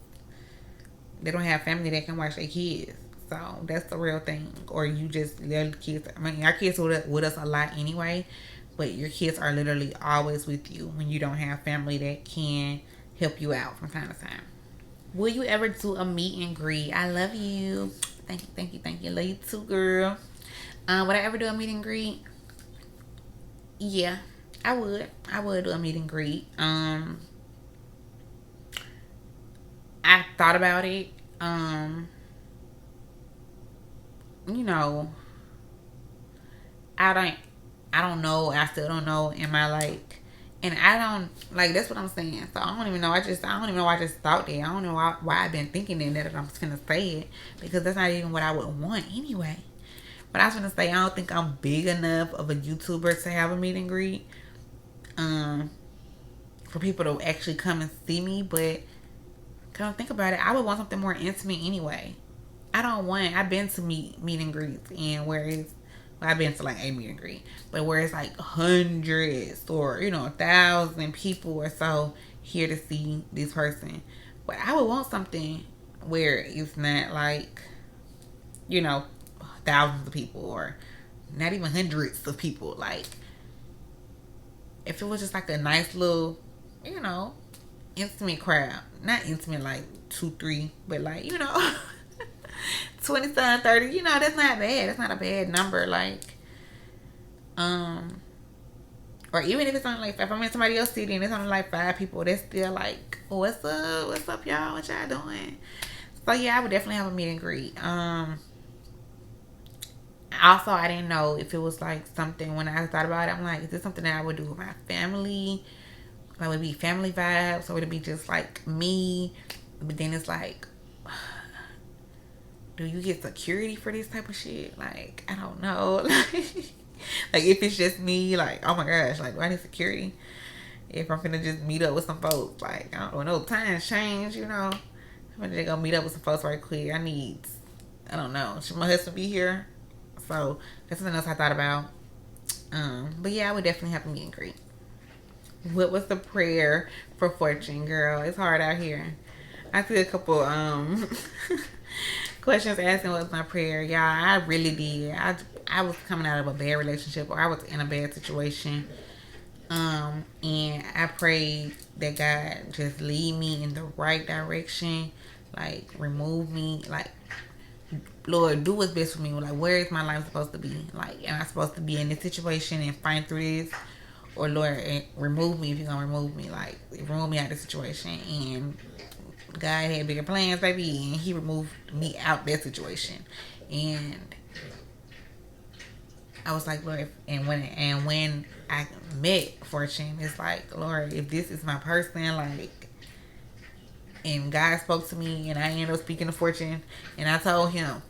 they don't have family that can watch their kids. So that's the real thing. Or you just let kids. I mean, our kids with us a lot anyway, but your kids are literally always with you when you don't have family that can help you out from time to time. Will you ever do a meet and greet? I love you. Thank you. Love you too, girl. Would I ever do a meet and greet? Yeah, I would. I would do a meet and greet. I thought about it. You know, I don't. I don't know. I still don't know. Am I like? And I don't like. That's what I'm saying. So I don't even know. I don't even know why I just thought that. I don't know why I've been thinking that I'm just gonna say it because that's not even what I would want anyway. But I was gonna say I don't think I'm big enough of a YouTuber to have a meet and greet. For people to actually come and see me, but come think about it, I would want something more intimate anyway. I've been to meet and greets and I've been to like a meet and greet, but where it's like hundreds or 1,000 people or so here to see this person. But I would want something where it's not like thousands of people or not even hundreds of people. Like if it was just like a nice little, intimate crowd. Not intimate like 2-3, but like 27, 30. That's not bad. That's not a bad number. Like or even if it's only like if I'm in somebody else's city and it's only like 5 people, that's still like, what's up y'all, what y'all doing? So yeah, I would definitely have a meet and greet. Also, I didn't know if it was like something when I thought about it. I'm like, is this something that I would do with my family? Like, would it be family vibes or would it be just like me? But then it's like, do you get security for this type of shit? Like, I don't know. Like if it's just me, like, oh my gosh, like, why need security? If I'm gonna just meet up with some folks, like, I don't know, times change, I'm gonna go meet up with some folks right quick. I don't know, should my husband be here? So that's something else I thought about. But yeah, I would definitely have a meet and greet. What was the prayer for fortune, girl? It's hard out here. I see a couple questions asking what's my prayer. Y'all, I really did. I was coming out of a bad relationship, or I was in a bad situation. And I prayed that God just lead me in the right direction. Like, remove me. Like, Lord, do what's best for me. Like, where is my life supposed to be? Like, am I supposed to be in this situation and fight through this? Or Lord, remove me if you're gonna remove me. Like, remove me out of the situation. And God had bigger plans, baby, and He removed me out that situation. And I was like, Lord, and when I met Fortune, it's like, Lord, if this is my person, like, and God spoke to me, and I ended up speaking to Fortune, and I told him,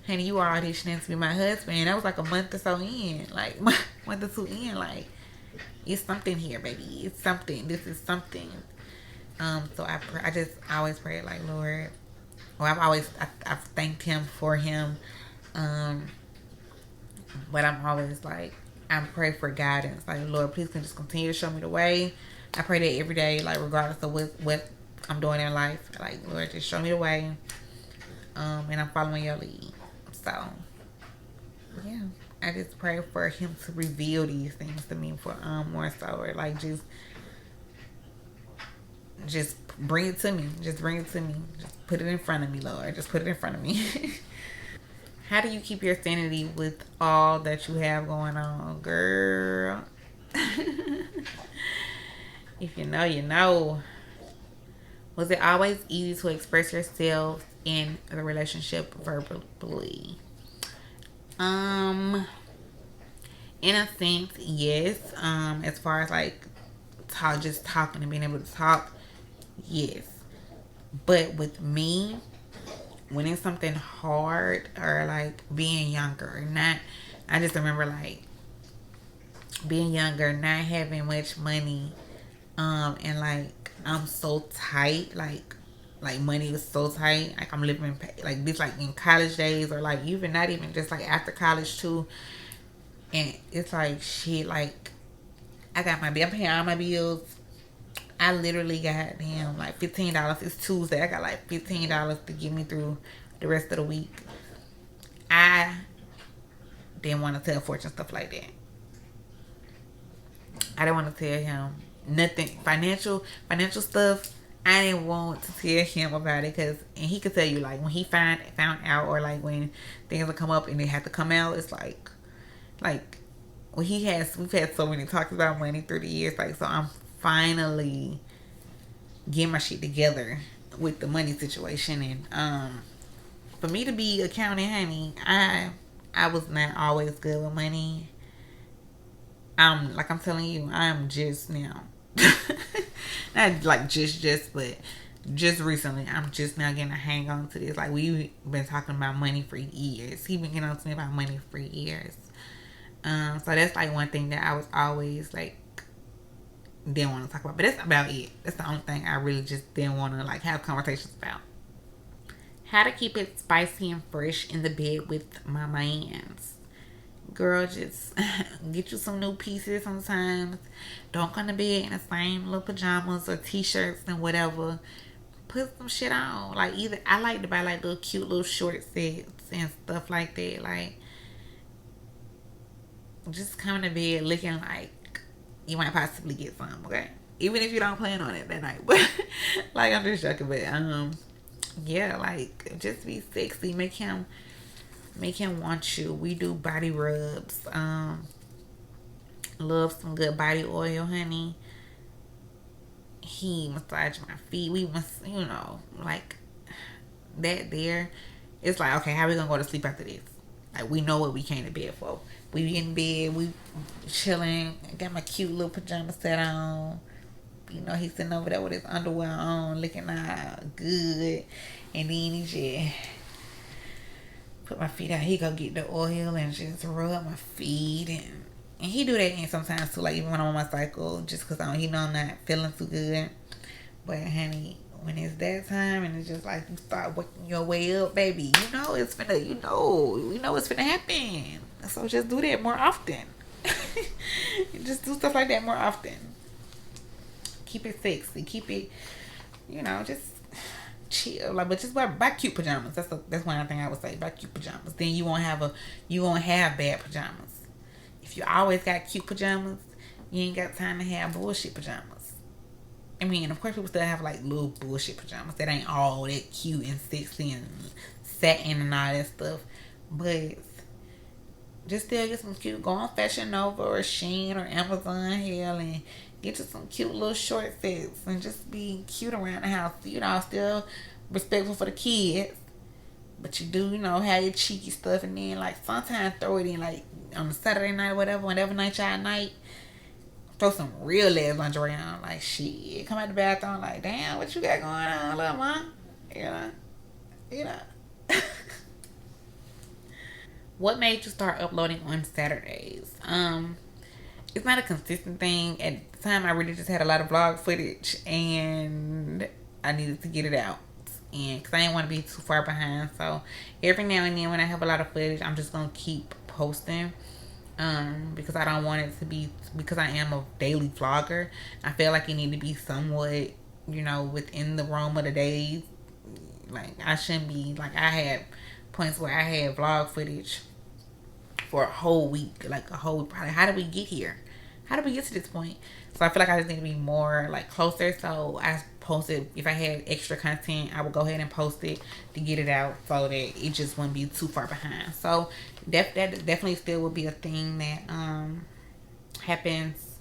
honey, you are auditioning to be my husband. And that was like a month or so in, like month or two in, like, it's something here, baby. It's something. This is something. So I always pray like, Lord. Well, I've thanked Him for him. But I'm always like, I'm praying for guidance. Like, Lord, please can just continue to show me the way. I pray that every day, like, regardless of what I'm doing in life, like, Lord, just show me the way. And I'm following your lead. So, yeah, I just pray for Him to reveal these things to me for more so, or like just bring it to me. Just bring it to me. Just put it in front of me, Lord. Just put it in front of me. How do you keep your sanity with all that you have going on, girl? If you know, you know. Was it always easy to express yourself in the relationship verbally? In a sense, yes. As far as like just talking and being able to talk, yes. But with me, when it's something hard or like being younger, not, I just remember like being younger, not having much money, and like I'm so tight, like money was so tight, like I'm living like this, like in college days, or like even not even just like after college too. And it's like shit, like I got I'm paying all my bills. I literally got damn like $15. It's Tuesday. I got like $15 to get me through the rest of the week. I didn't want to tell Fortune stuff like that. I didn't want to tell him nothing financial stuff. I didn't want to tell him about it, because and he could tell you like when he found out, or like when things will come up and they have to come out. It's like when we've had so many talks about money through the years. Like, so I'm finally getting my shit together with the money situation. And for me to be accounting, honey, I was not always good with money. Like I'm telling you, I'm just now not like but just recently I'm just now getting a hang on to this. Like, we've been talking about money for years. He been getting on to me about money for years. So that's like one thing that I was always like didn't want to talk about. But that's about it. That's the only thing I really just didn't want to like have conversations about. How to keep it spicy and fresh in the bed with my mans. Girl, just get you some new pieces sometimes. Don't come to bed in the same little pajamas or t-shirts and whatever. Put some shit on. Like, either I like to buy like little cute little short sets and stuff like that. Like, just come to bed looking like you might possibly get some, okay? Even if you don't plan on it that night. But like, I'm just joking. But yeah, like, just be sexy. Make him want you. We do body rubs. Love some good body oil, honey. He massaged my feet. We must, like that there. It's like, okay, how we gonna go to sleep after this? Like, we know what we came to bed for. We in bed, we chilling. I got my cute little pajama set on. He's sitting over there with his underwear on, looking good. And then he just put my feet out. He go get the oil and just rub my feet. And he do that in sometimes too, like even when I'm on my cycle, just because he know I'm not feeling too good. But honey, when it's that time and it's just like you start working your way up, baby, it's finna, it's finna happen. So just do that more often. Just do stuff like that more often. Keep it sexy. Keep it, just chill. Like, but just buy cute pajamas. That's one thing I would say. Buy cute pajamas. Then you won't have bad pajamas. If you always got cute pajamas, you ain't got time to have bullshit pajamas. I mean, of course, people still have like little bullshit pajamas that ain't all that cute and sexy and satin and all that stuff. But just still get some cute. Go on Fashion Nova or Shein or Amazon, hell, and get you some cute little short sets and just be cute around the house. Still respectful for the kids. But you do, have your cheeky stuff, and then like sometimes throw it in like on a Saturday night or whatever night y'all night. Throw some real ass lingerie on, like shit. Come out the bathroom, like damn, what you got going on, little mom? You know, you know. What made you start uploading on Saturdays? It's not a consistent thing. At the time, I really just had a lot of vlog footage, and I needed to get it out. And because I didn't want to be too far behind, so every now and then when I have a lot of footage, I'm just gonna keep posting. Because I don't want it to be, because I am a daily vlogger. I feel like it need to be somewhat, within the realm of the days. Like I shouldn't be like, I had points where I had vlog footage for a whole week, like a whole. Probably, how did we get here? How did we get to this point? So I feel like I just need to be more like closer. So I posted, if I had extra content, I would go ahead and post it to get it out so that it just wouldn't be too far behind. So that definitely still would be a thing that happens.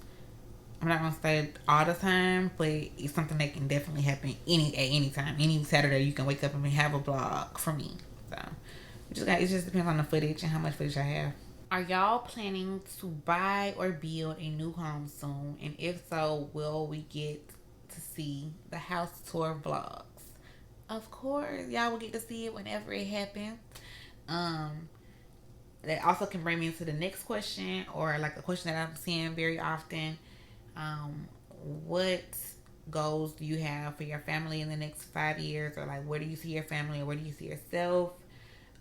I'm not gonna say all the time, but it's something that can definitely happen at any time. Any Saturday you can wake up and have a vlog for me. So it just depends on the footage and how much footage I have. Are y'all planning to buy or build a new home soon? And if so, will we get to see the house tour vlogs? Of course, y'all will get to see it whenever it happens. Um, that also can bring me into the next question, or like a question that I'm seeing very often. Um, what goals do you have for your family in the next 5 years? Or like, where do you see your family, or where do you see yourself?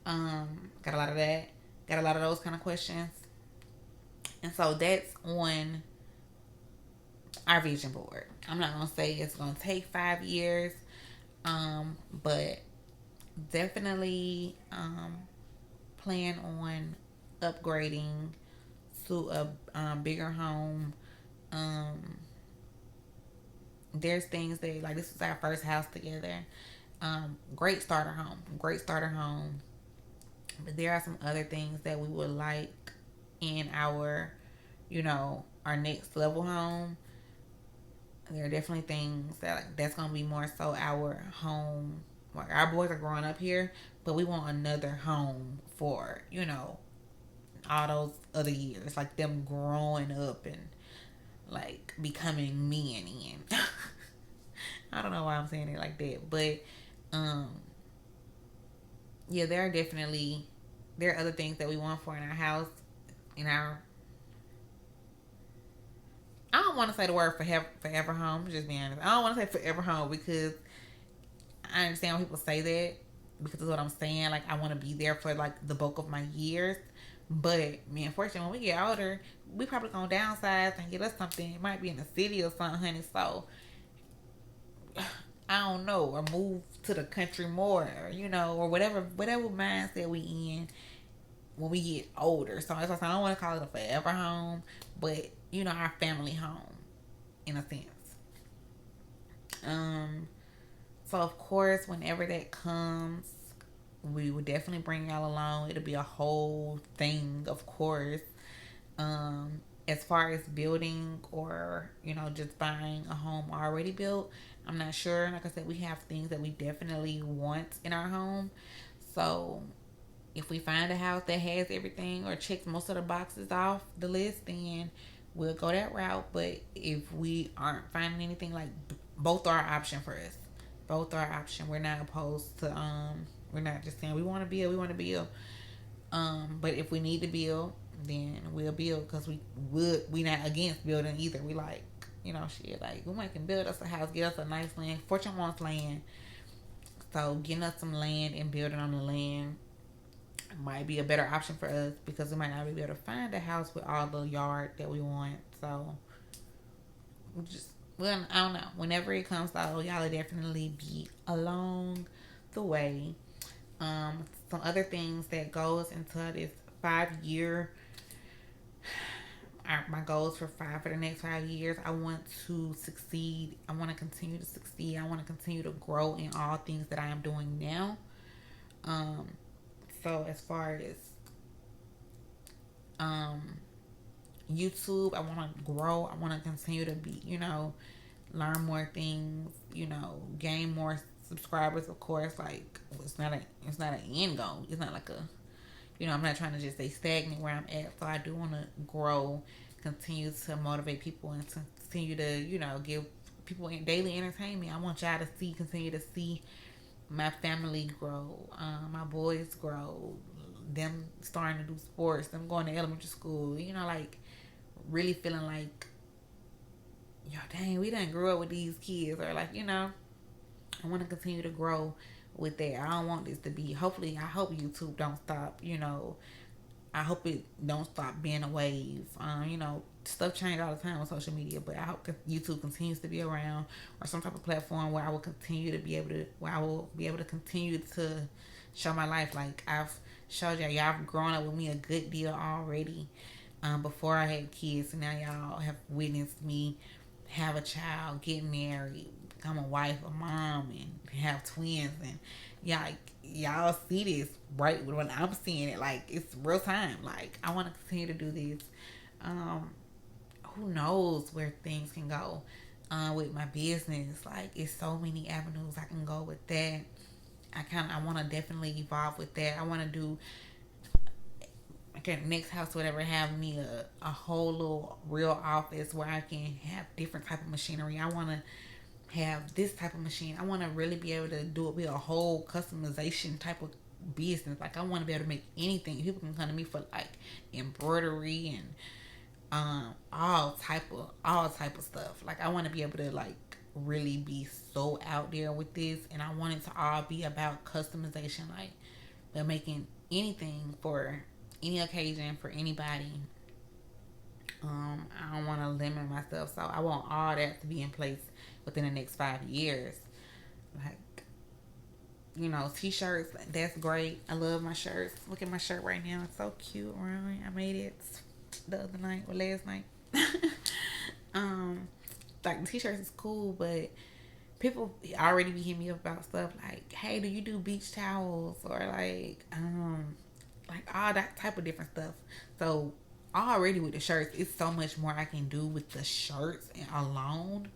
Got a lot of that. Got a lot of those kind of questions. And so that's on our vision board. I'm not gonna say it's gonna take 5 years, but definitely plan on upgrading to a bigger home. Um, there's things that, like, this is our first house together. Great starter home, but there are some other things that we would like in our, our next level home. There are definitely things that, like, that's gonna be more so our home. Like, our boys are growing up here, but we want another home for, all those other years, like them growing up and like becoming men in. I don't know why I'm saying it like that, but um, yeah, there are other things that we want for in our house, in our. I don't want to say the word forever home. Just being honest, I don't want to say forever home because I understand when people say that, because of what I'm saying. Like, I want to be there for like the bulk of my years. But me, unfortunately, when we get older, we probably gonna downsize and get us something. It might be in the city or something, honey. So I don't know, or move to the country more, or whatever mindset we in when we get older. So as I said, I don't want to call it a forever home, but our family home, in a sense. Um, so of course, whenever that comes, we will definitely bring y'all along. It'll be a whole thing, of course. As far as building, or just buying a home already built, I'm not sure. Like I said, we have things that we definitely want in our home. So if we find a house that has everything or checks most of the boxes off the list, then we'll go that route. But if we aren't finding anything, like, both are an option for us. Both are an option. We're not opposed to we're not just saying we want to build. But if we need to build, then we'll build, because we not against building either. We like, shit, like, we might can build us a house, get us a nice land. Fortune wants land. So getting us some land and building on the land might be a better option for us because we might not be able to find a house with all the yard that we want. So we just, well, I don't know. Whenever it comes out, y'all will definitely be along the way. Some other things that goes into this 5 year, my goals for the next 5 years. I want to succeed. I want to continue to succeed. I want to continue to grow in all things that I am doing now. Um, so as far as um YouTube, I want to grow. I want to continue to be, learn more things. Gain more subscribers. Of course, like it's not an end goal. It's not like a, I'm not trying to just stay stagnant where I'm at. So I do want to grow, continue to motivate people, and to continue to, give people daily entertainment. I want y'all to continue to see my family grow, my boys grow, them starting to do sports, them going to elementary school, like really feeling like, yo, dang, we done grew up with these kids, or like, I want to continue to grow with that. I don't want this to be, hopefully, I hope YouTube don't stop, I hope it don't stop being a wave. Stuff change all the time on social media, but I hope YouTube continues to be around, or some type of platform where I will continue to be able to, continue to show my life. Like I've showed y'all have grown up with me a good deal already. Before I had kids, and now y'all have witnessed me have a child, get married, become a wife, a mom, and have twins, and y'all see this right when I'm seeing it. Like it's real time. Like I want to continue to do this. Who knows where things can go with my business? Like it's so many avenues I can go with that. I want to definitely evolve with that. I want to do, okay, next house, whatever, have me a whole little real office where I can have different type of machinery. I want to have this type of machine. I want to really be able to be a whole customization type of business. Like I want to be able to make anything. People can come to me for like embroidery and all type of stuff. Like I want to be able to like really be so out there with this, and I want it to all be about customization. Like they're making anything for any occasion for anybody. I don't want to limit myself, so I want all that to be in place within the next 5 years. Like, t-shirts, that's great. I love my shirts. Look at my shirt right now. It's so cute, right? I made it the other night or last night. Like t-shirts is cool, but people already be hitting me up about stuff like, hey, do you do beach towels, or like all that type of different stuff. So already with the shirts, it's so much more I can do with the shirts and alone.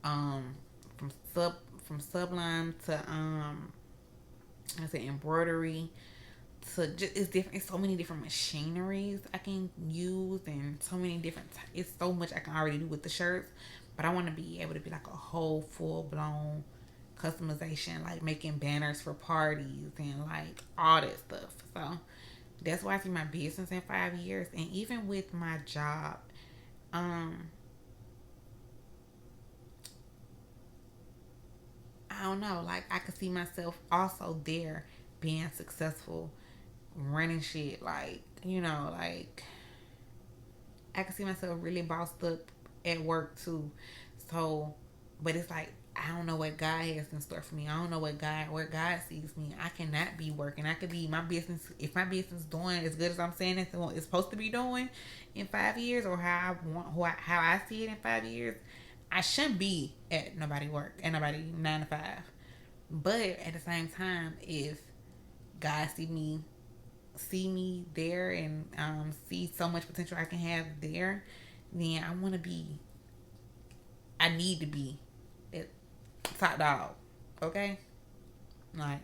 From sublime to I said embroidery to just, it's different. It's so many different machineries I can use, and so many different. It's so much I can already do with the shirts, but I want to be able to be like a whole full blown customization, like making banners for parties and like all that stuff. So that's why I see my business in 5 years, and even with my job, I don't know, like I could see myself also there being successful, running shit, like like I could see myself really bossed up at work too. So, but it's like I don't know what God has in store for me. I don't know where God sees me. I cannot be working. I could be my business, if my business doing as good as I'm saying it's supposed to be doing in 5 years, or how I see it in 5 years. I shouldn't be at nobody 9 to 5. But at the same time, if God see me there, and see so much potential I can have there, then I need to be at top dog. Okay? Like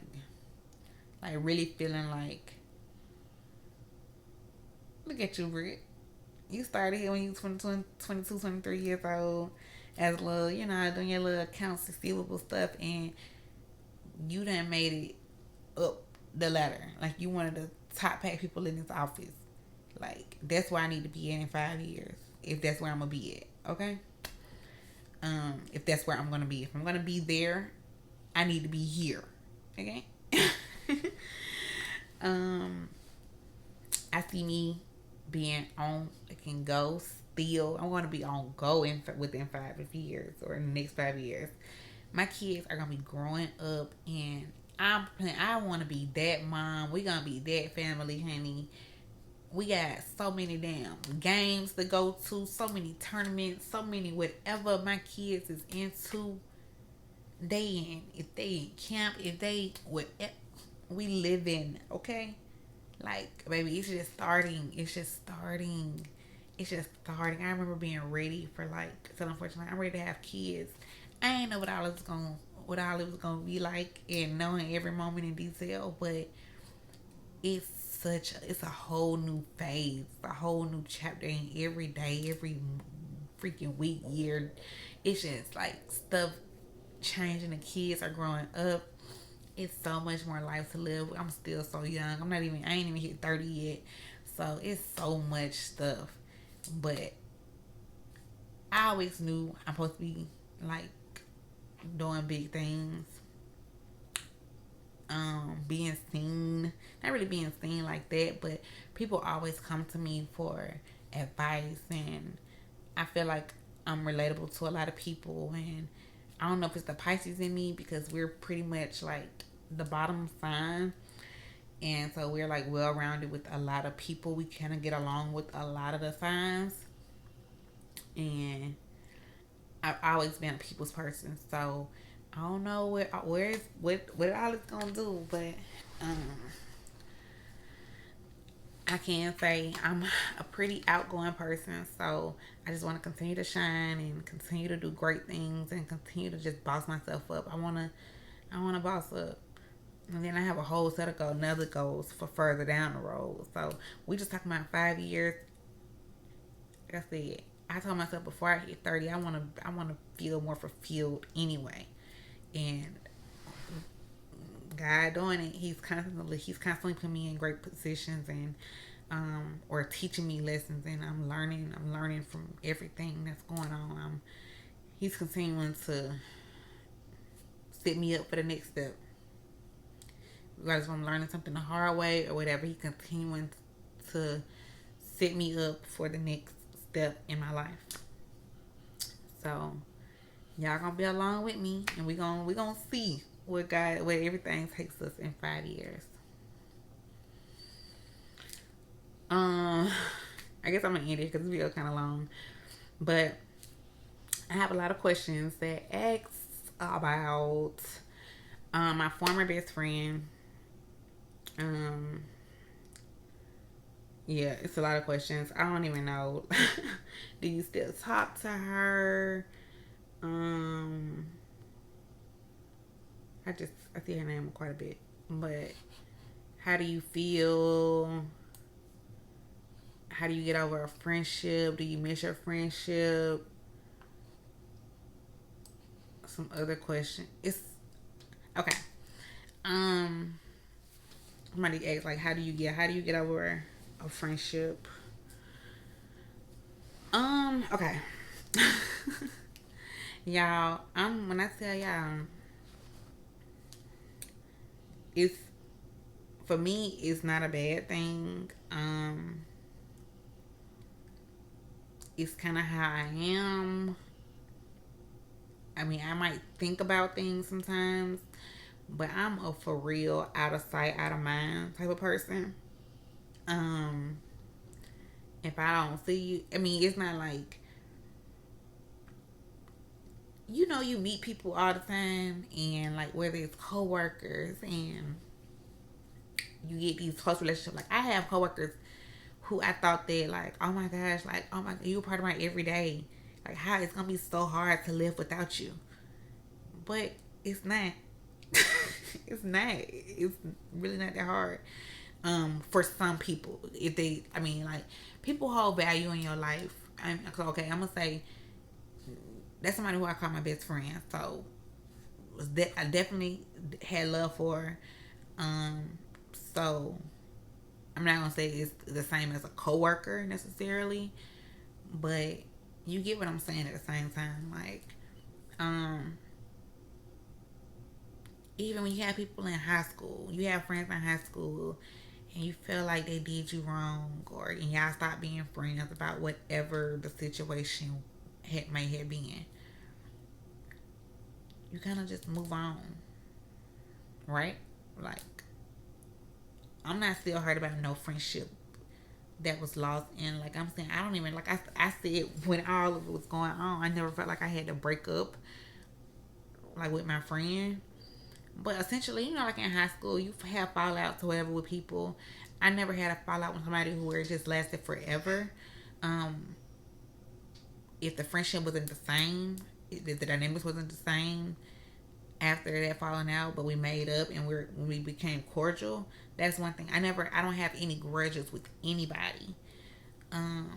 really feeling like, look at you, Britt. You started here when you was 22, 23 years old as a little, doing your little accounts receivable stuff, and you done made it up the ladder. Like you one of the top paid people in this office. Like that's where I need to be in 5 years. If that's where I'm gonna be at, okay. If that's where I'm gonna be, if I'm gonna be there, I need to be here, okay. I see me being on, it can go still. I'm going to be on go within 5 years or in the next 5 years. My kids are going to be growing up, and I want to be that mom. We going to be that family, honey. We got so many damn games to go to, so many tournaments, so many whatever my kids is into. They in, if they in camp, if they whatever, we live in, okay? Like, baby, it's just starting. It's just starting. It's just starting. I remember being ready for like, so unfortunately, I'm ready to have kids. I ain't know what all it was gonna be like, and knowing every moment in detail, but it's a whole new phase, a whole new chapter, and every day, every freaking week, year, it's just like stuff changing. The kids are growing up. It's so much more life to live. I'm still so young. I ain't even hit 30 yet. So it's so much stuff. But I always knew I'm supposed to be like doing big things. Being seen. Not really being seen like that, but people always come to me for advice, and I feel like I'm relatable to a lot of people. And I don't know if it's the Pisces in me, because we're pretty much like the bottom sign, and so we're like well rounded with a lot of people. We kind of get along with a lot of the signs, and I've always been a people's person. So I don't know what all it's gonna do, but um, I can say I'm a pretty outgoing person. So I just want to continue to shine and continue to do great things and continue to just boss myself up. I wanna boss up. And then I have a whole set of another goals for further down the road. So we just talking about 5 years. Like I said, I told myself before I hit 30, I wanna feel more fulfilled anyway. And God doing it, he's constantly putting me in great positions, and or teaching me lessons, and I'm learning from everything that's going on. He's continuing to set me up for the next step. Regardless if I'm learning something the hard way or whatever, he's continuing to set me up for the next step in my life. So y'all gonna be along with me, and we gonna see where everything takes us in 5 years. Um, I guess I'm gonna end it because the video kind of long, but I have a lot of questions that asks about my former best friend. Um, yeah, it's a lot of questions. I don't even know. Do you still talk to her? Um, I see her name quite a bit, but how do you feel? How do you get over a friendship? Do you miss your friendship? Some other question. It's okay. Um, somebody asked like, how do you get over a friendship? Okay. Y'all, when I tell y'all, it's for me, it's not a bad thing. It's kind of how I am. I mean, I might think about things sometimes, but I'm a for real, out of sight, out of mind type of person. Um, if I don't see you, I mean, it's not like, you meet people all the time, and like whether it's coworkers, and you get these close relationships. Like I have coworkers who I thought that like, oh my gosh, like, oh my, you were part of my everyday. Like how it's gonna be so hard to live without you, but it's not. It's not. It's really not that hard. For some people, if they, I mean, like people hold value in your life. Okay, I'm gonna say that's somebody who I call my best friend. So I definitely had love for her. So I'm not gonna say it's the same as a coworker necessarily, but you get what I'm saying at the same time. Like, um, even when you have people in high school, you have friends in high school, and you feel like they did you wrong, or and y'all stop being friends about whatever the situation may have been, you kind of just move on, right? Like, I'm not still hurt about no friendship that was lost. And like I'm saying, I don't even like I said when all of it was going on, I never felt like I had to break up like with my friend. But essentially, like in high school, you have fallouts or whatever with people. I never had a fallout with somebody who where it just lasted forever. Um, if the friendship wasn't the same, if the dynamics wasn't the same after that falling out, but we made up and we became cordial. That's one thing. I don't have any grudges with anybody. Um,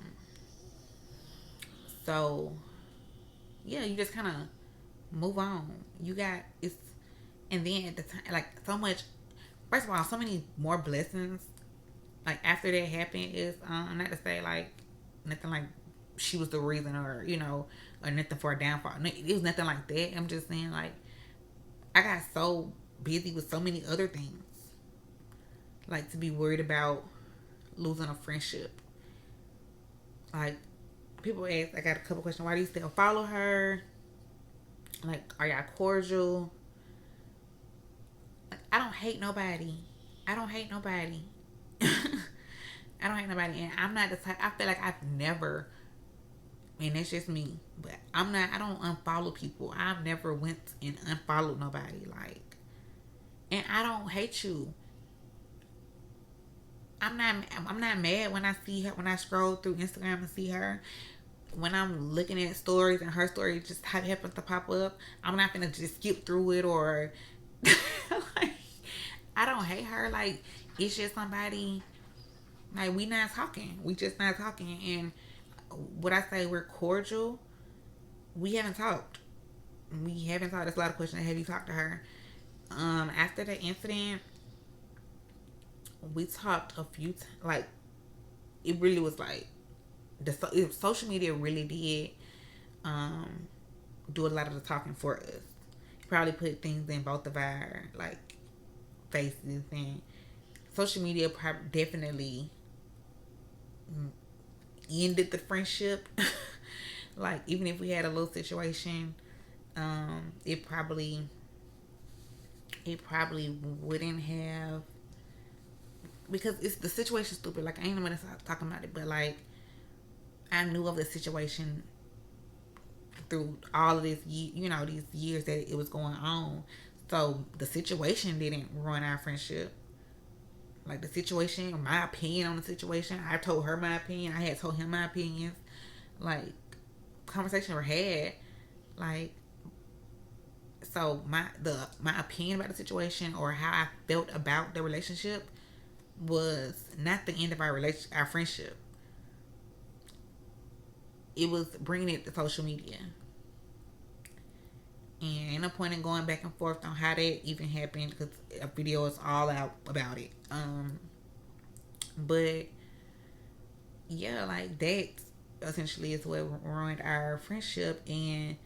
so yeah, you just kind of move on. You got it's, and then at the time, like so much. First of all, so many more blessings. Like after that happened is not to say like nothing like she was the reason or nothing for a downfall. It was nothing like that. I'm just saying like I got so busy with so many other things, like to be worried about losing a friendship. Like people ask, I got a couple questions. Why do you still follow her? Like, are y'all cordial? Like, I don't hate nobody. I don't hate nobody. I don't hate nobody, and I'm not the type. I feel like I've never, and that's just me. But I'm not. I don't unfollow people. I've never went and unfollowed nobody. Like, and I don't hate you. I'm not. I'm not mad when I see her. When I scroll through Instagram and see her. When I'm looking at stories and her story just happens to pop up, I'm not gonna just skip through it or. Like, I don't hate her. Like, it's just somebody. Like, we not talking. We just not talking. And what I say, we're cordial. We haven't talked. We haven't talked. There's a lot of questions. Have you talked to her? After the incident, we talked a few times. Like, it really was like social media really did um, do a lot of the talking for us. Probably put things in both of our like faces, and social media definitely ended the friendship. Like even if we had a little situation, it probably wouldn't have, because it's the situation stupid. Like I ain't gonna stop talking about it, but like I knew of the situation through all of this, these years that it was going on. So the situation didn't ruin our friendship. Like the situation, my opinion on the situation, I told her my opinion. I had told him my opinions. Like conversations were had. Like so my opinion about the situation or how I felt about the relationship was not the end of our friendship. It was bringing it to social media. And ain't no point in going back and forth on how that even happened because a video is all out about it. But yeah, like that essentially is what ruined our friendship. And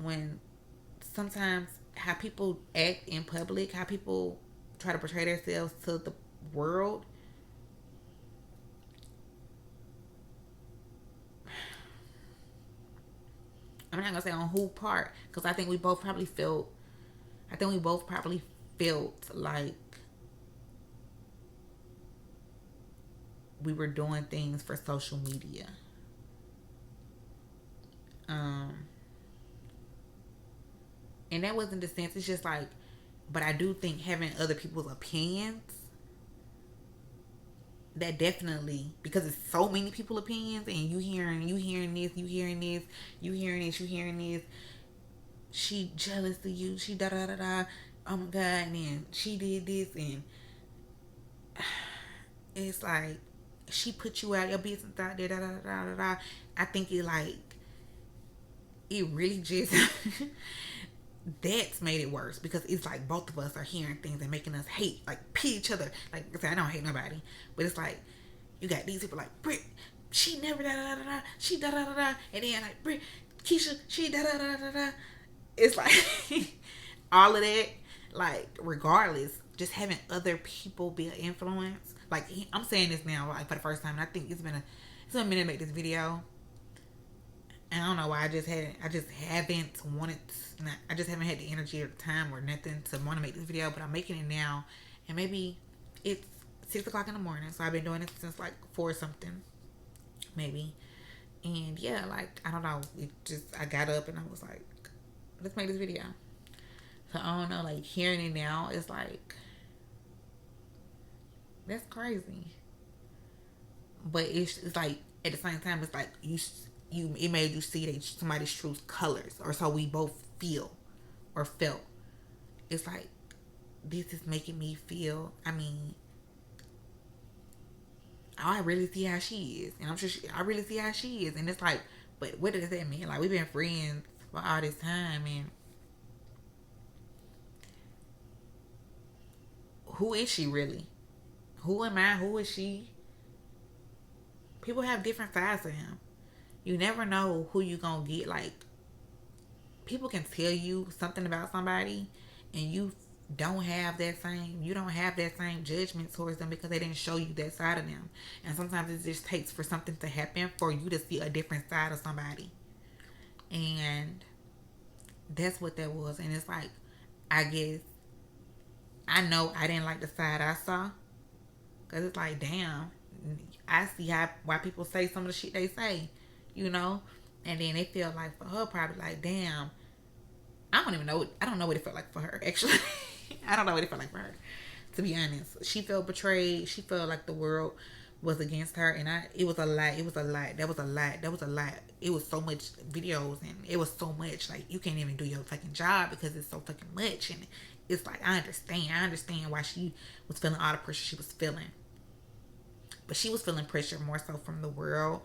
when sometimes how people act in public, how people try to portray themselves to the world, I'm not gonna say on who part because I think we both probably felt. I think we both probably felt like we were doing things for social media. Um, and that wasn't the sense. It's just like, but I do think having other people's opinions, that definitely, because it's so many people opinions and you hearing this, you hearing this, you hearing this, you hearing this. She jealous of you. She da da da da. Oh my god! And then she did this, and it's like she put you out your business out there. Da da da da da. I think it really just that's made it worse because it's like both of us are hearing things and making us hate, like pit each other. Like I said, I don't hate nobody, but it's like you got these people like Britt, she never da da da da, she da da da da, and then like Britt, Keisha, she da da da da da. It's like all of that. Like regardless, just having other people be an influence. Like, I'm saying this now, like, for the first time. And I think it's been a minute to make this video. And I don't know why I just haven't wanted to, I just haven't had the energy or the time or nothing to want to make this video, but I'm making it now. And maybe it's 6 o'clock in the morning, so I've been doing it since like 4 something, maybe. And yeah, like, I don't know, I got up and I was like, let's make this video. So I don't know, like, hearing it now is like, that's crazy. But it's like, at the same time, it's like it made you see somebody's true colors, or so we both feel or felt. It's like, this is making me feel, I mean, I really see how she is, and I'm sure I really see how she is, and it's like, but what does that mean? Like, we've been friends for all this time, and who is she really? Who am I? Who is she? People have different sides of him. You never know who you gonna get. Like, people can tell you something about somebody, and you don't have that same judgment towards them because they didn't show you that side of them. And sometimes it just takes for something to happen for you to see a different side of somebody. And that's what that was. And it's like, I guess, I know I didn't like the side I saw, because it's like, damn, I see why people say some of the shit they say, you know. And then it feel like for her, probably like, damn, I don't know what it felt like for her, actually. I don't know what it felt like for her, to be honest. She felt betrayed. She felt like the world was against her, and it was a lie. It was a lie. That was a lie. That was a lie. It was so much videos, and it was so much, like, you can't even do your fucking job because it's so fucking much. And it's like, I understand why she was feeling all the pressure she was feeling. But she was feeling pressure more so from the world.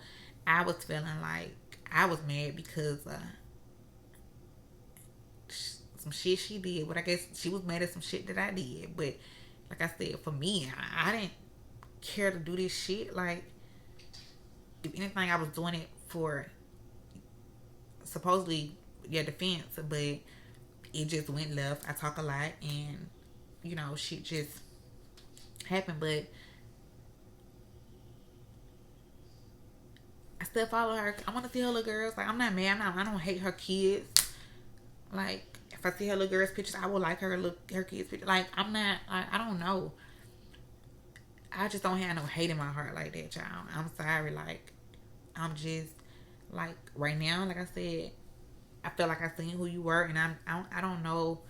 I was feeling like I was mad because some shit she did. But I guess she was mad at some shit that I did. But like I said, for me, I didn't care to do this shit. Like, if anything, I was doing it for supposedly your defense, but it just went left. I talk a lot, and you know, shit just happened. But I still follow her. I want to see her little girls. Like, I'm not mad. I don't hate her kids. Like, if I see her little girls' pictures, I will like her kids' pictures. Like, I'm not. I don't know. I just don't have no hate in my heart like that, y'all. I'm sorry. Like, I'm just, like, right now, like I said, I feel like I seen who you were, and I don't know.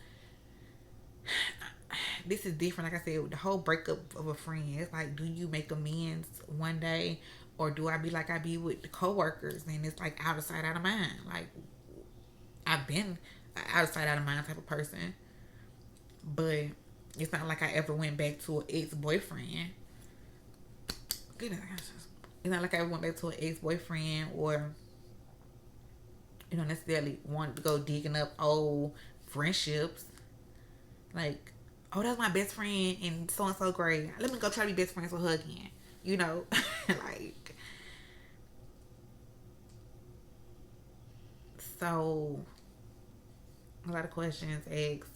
This is different. Like I said, the whole breakup of a friend. It's like, do you make amends one day, or do I be like I be with the coworkers, and it's like out of sight, out of mind? Like, I've been out of sight, out of mind type of person, but it's not like I ever went back to an ex-boyfriend. Goodness, it's not like I ever went back to an ex-boyfriend, or, you know, necessarily wanted to go digging up old friendships. Like, oh, that's my best friend and so and so great. Let me go try to be best friends with her again. You know, like, so a lot of questions asked.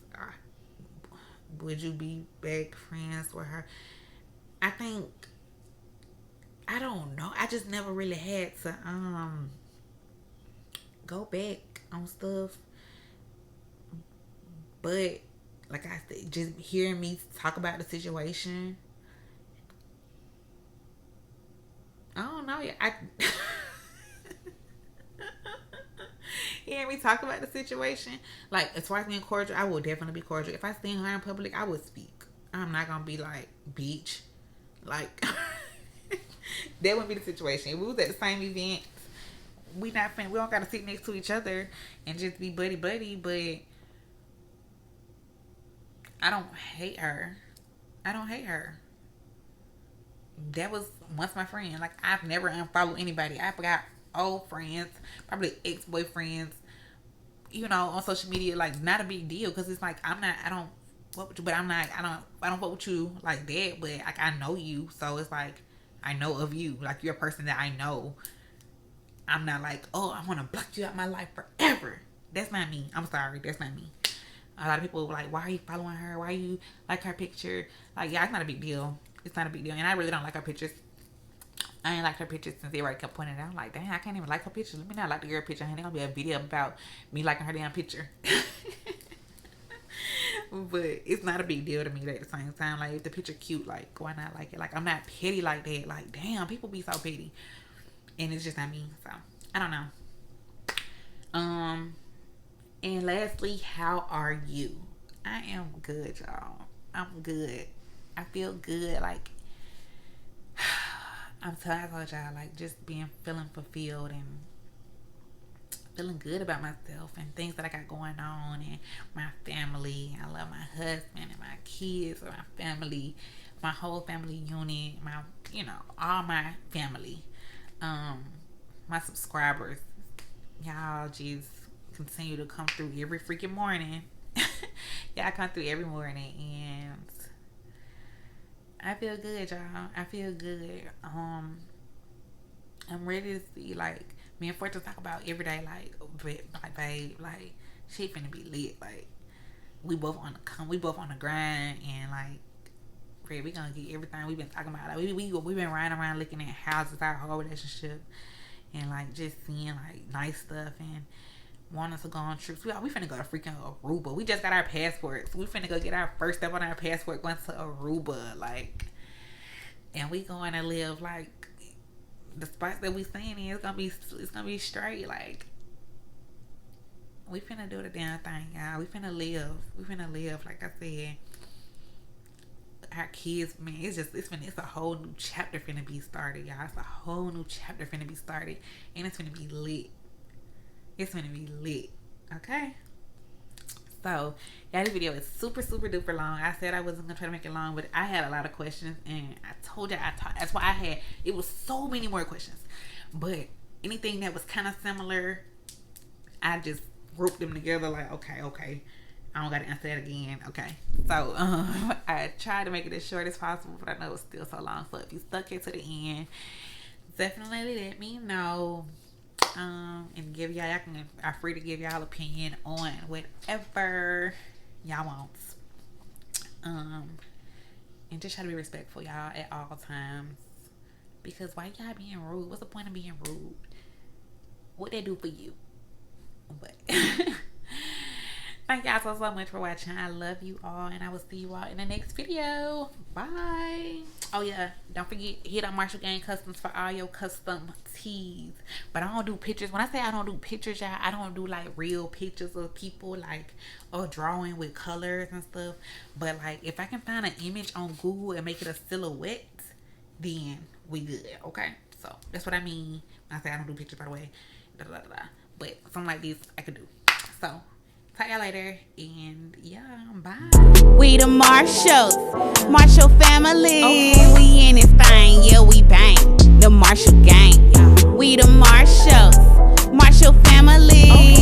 Would you be back friends with her? I think, I don't know. I just never really had to go back on stuff. But like I said, just hearing me talk about the situation, I don't know. Hearing me talk about the situation, like, as far as being cordial, I will definitely be cordial. If I see her in public, I would speak. I'm not gonna be like, beach, like, that wouldn't be the situation. If we was at the same event, we don't gotta sit next to each other and just be buddy buddy. But I don't hate her. That was once my friend. Like, I've never unfollowed anybody. I forgot old friends, probably ex-boyfriends, you know, on social media. Like, not a big deal, because it's like, I don't fuck with you, but I don't fuck with you like that, but like, I know you, so it's like, I know of you, like, you're a person that I know. I'm not like, oh, I want to block you out my life forever. That's not me. I'm sorry, that's not me. A lot of people were like, why are you following her? Why you like her picture? Like, yeah, it's not a big deal. It's not a big deal. And I really don't like her pictures. I ain't like her pictures since everybody kept pointing it out. I'm like, dang, I can't even like her picture. Let me not like the girl picture. Ain't gonna be a video about me liking her damn picture. But it's not a big deal to me at the same time. Like, if the picture cute, like, why not like it? Like, I'm not petty like that. Like, damn, people be so petty. And it's just not me. So, I don't know. And lastly, how are you? I am good, y'all. I'm good. I feel good. Like, I'm telling y'all, like, just feeling fulfilled and feeling good about myself and things that I got going on and my family. I love my husband and my kids and my family, my whole family unit, my, all my family, my subscribers. Y'all just continue to come through every freaking morning. Y'all come through every morning and I feel good, y'all. I feel good. I'm ready to see, like, me and Fortune talk about every day, like, babe, like, she finna be lit. Like, we both on the grind, and like, we gonna get everything we've been talking about. Like, we've been riding around looking at houses, our whole relationship, and like just seeing like nice stuff and wanting to go on trips. We finna go to freaking Aruba. We just got our passports. We finna go get our first step on our passport going to Aruba, like, and we going to live like the spots that we staying in. It's gonna be straight. Like, we finna do the damn thing, y'all. We finna live. Like I said, our kids, man, it's a whole new chapter finna be started, y'all. It's a whole new chapter finna be started, and it's finna be lit. It's finna be lit. Okay. So, yeah, this video is super, super duper long. I said I wasn't gonna try to make it long, but I had a lot of questions, and I told you that's why it was so many more questions. But anything that was kind of similar, I just grouped them together. Like, okay, I don't gotta answer that again. Okay, so I tried to make it as short as possible, but I know it's still so long. So if you stuck here to the end, definitely let me know. And give y'all are free to give y'all opinion on whatever y'all want. And just try to be respectful, y'all, at all times. Because why y'all being rude? What's the point of being rude? What they do for you? But thank y'all so much for watching. I love you all, and I will see you all in the next video. Bye. Oh yeah, don't forget, hit on Marshall Gang Customs for all your custom tees. But I don't do pictures. When I say I don't do pictures, y'all, I don't do like real pictures of people, like, or drawing with colors and stuff. But like, if I can find an image on Google and make it a silhouette, then we good. Okay, so that's what I mean when I say I don't do pictures, by the way. But something like this I could do. So talk y'all later, and yeah, bye. We the Marshalls, Marshall family. Okay. We in this thing, yeah, we bang. The Marshall gang. We the Marshalls, Marshall family. Okay.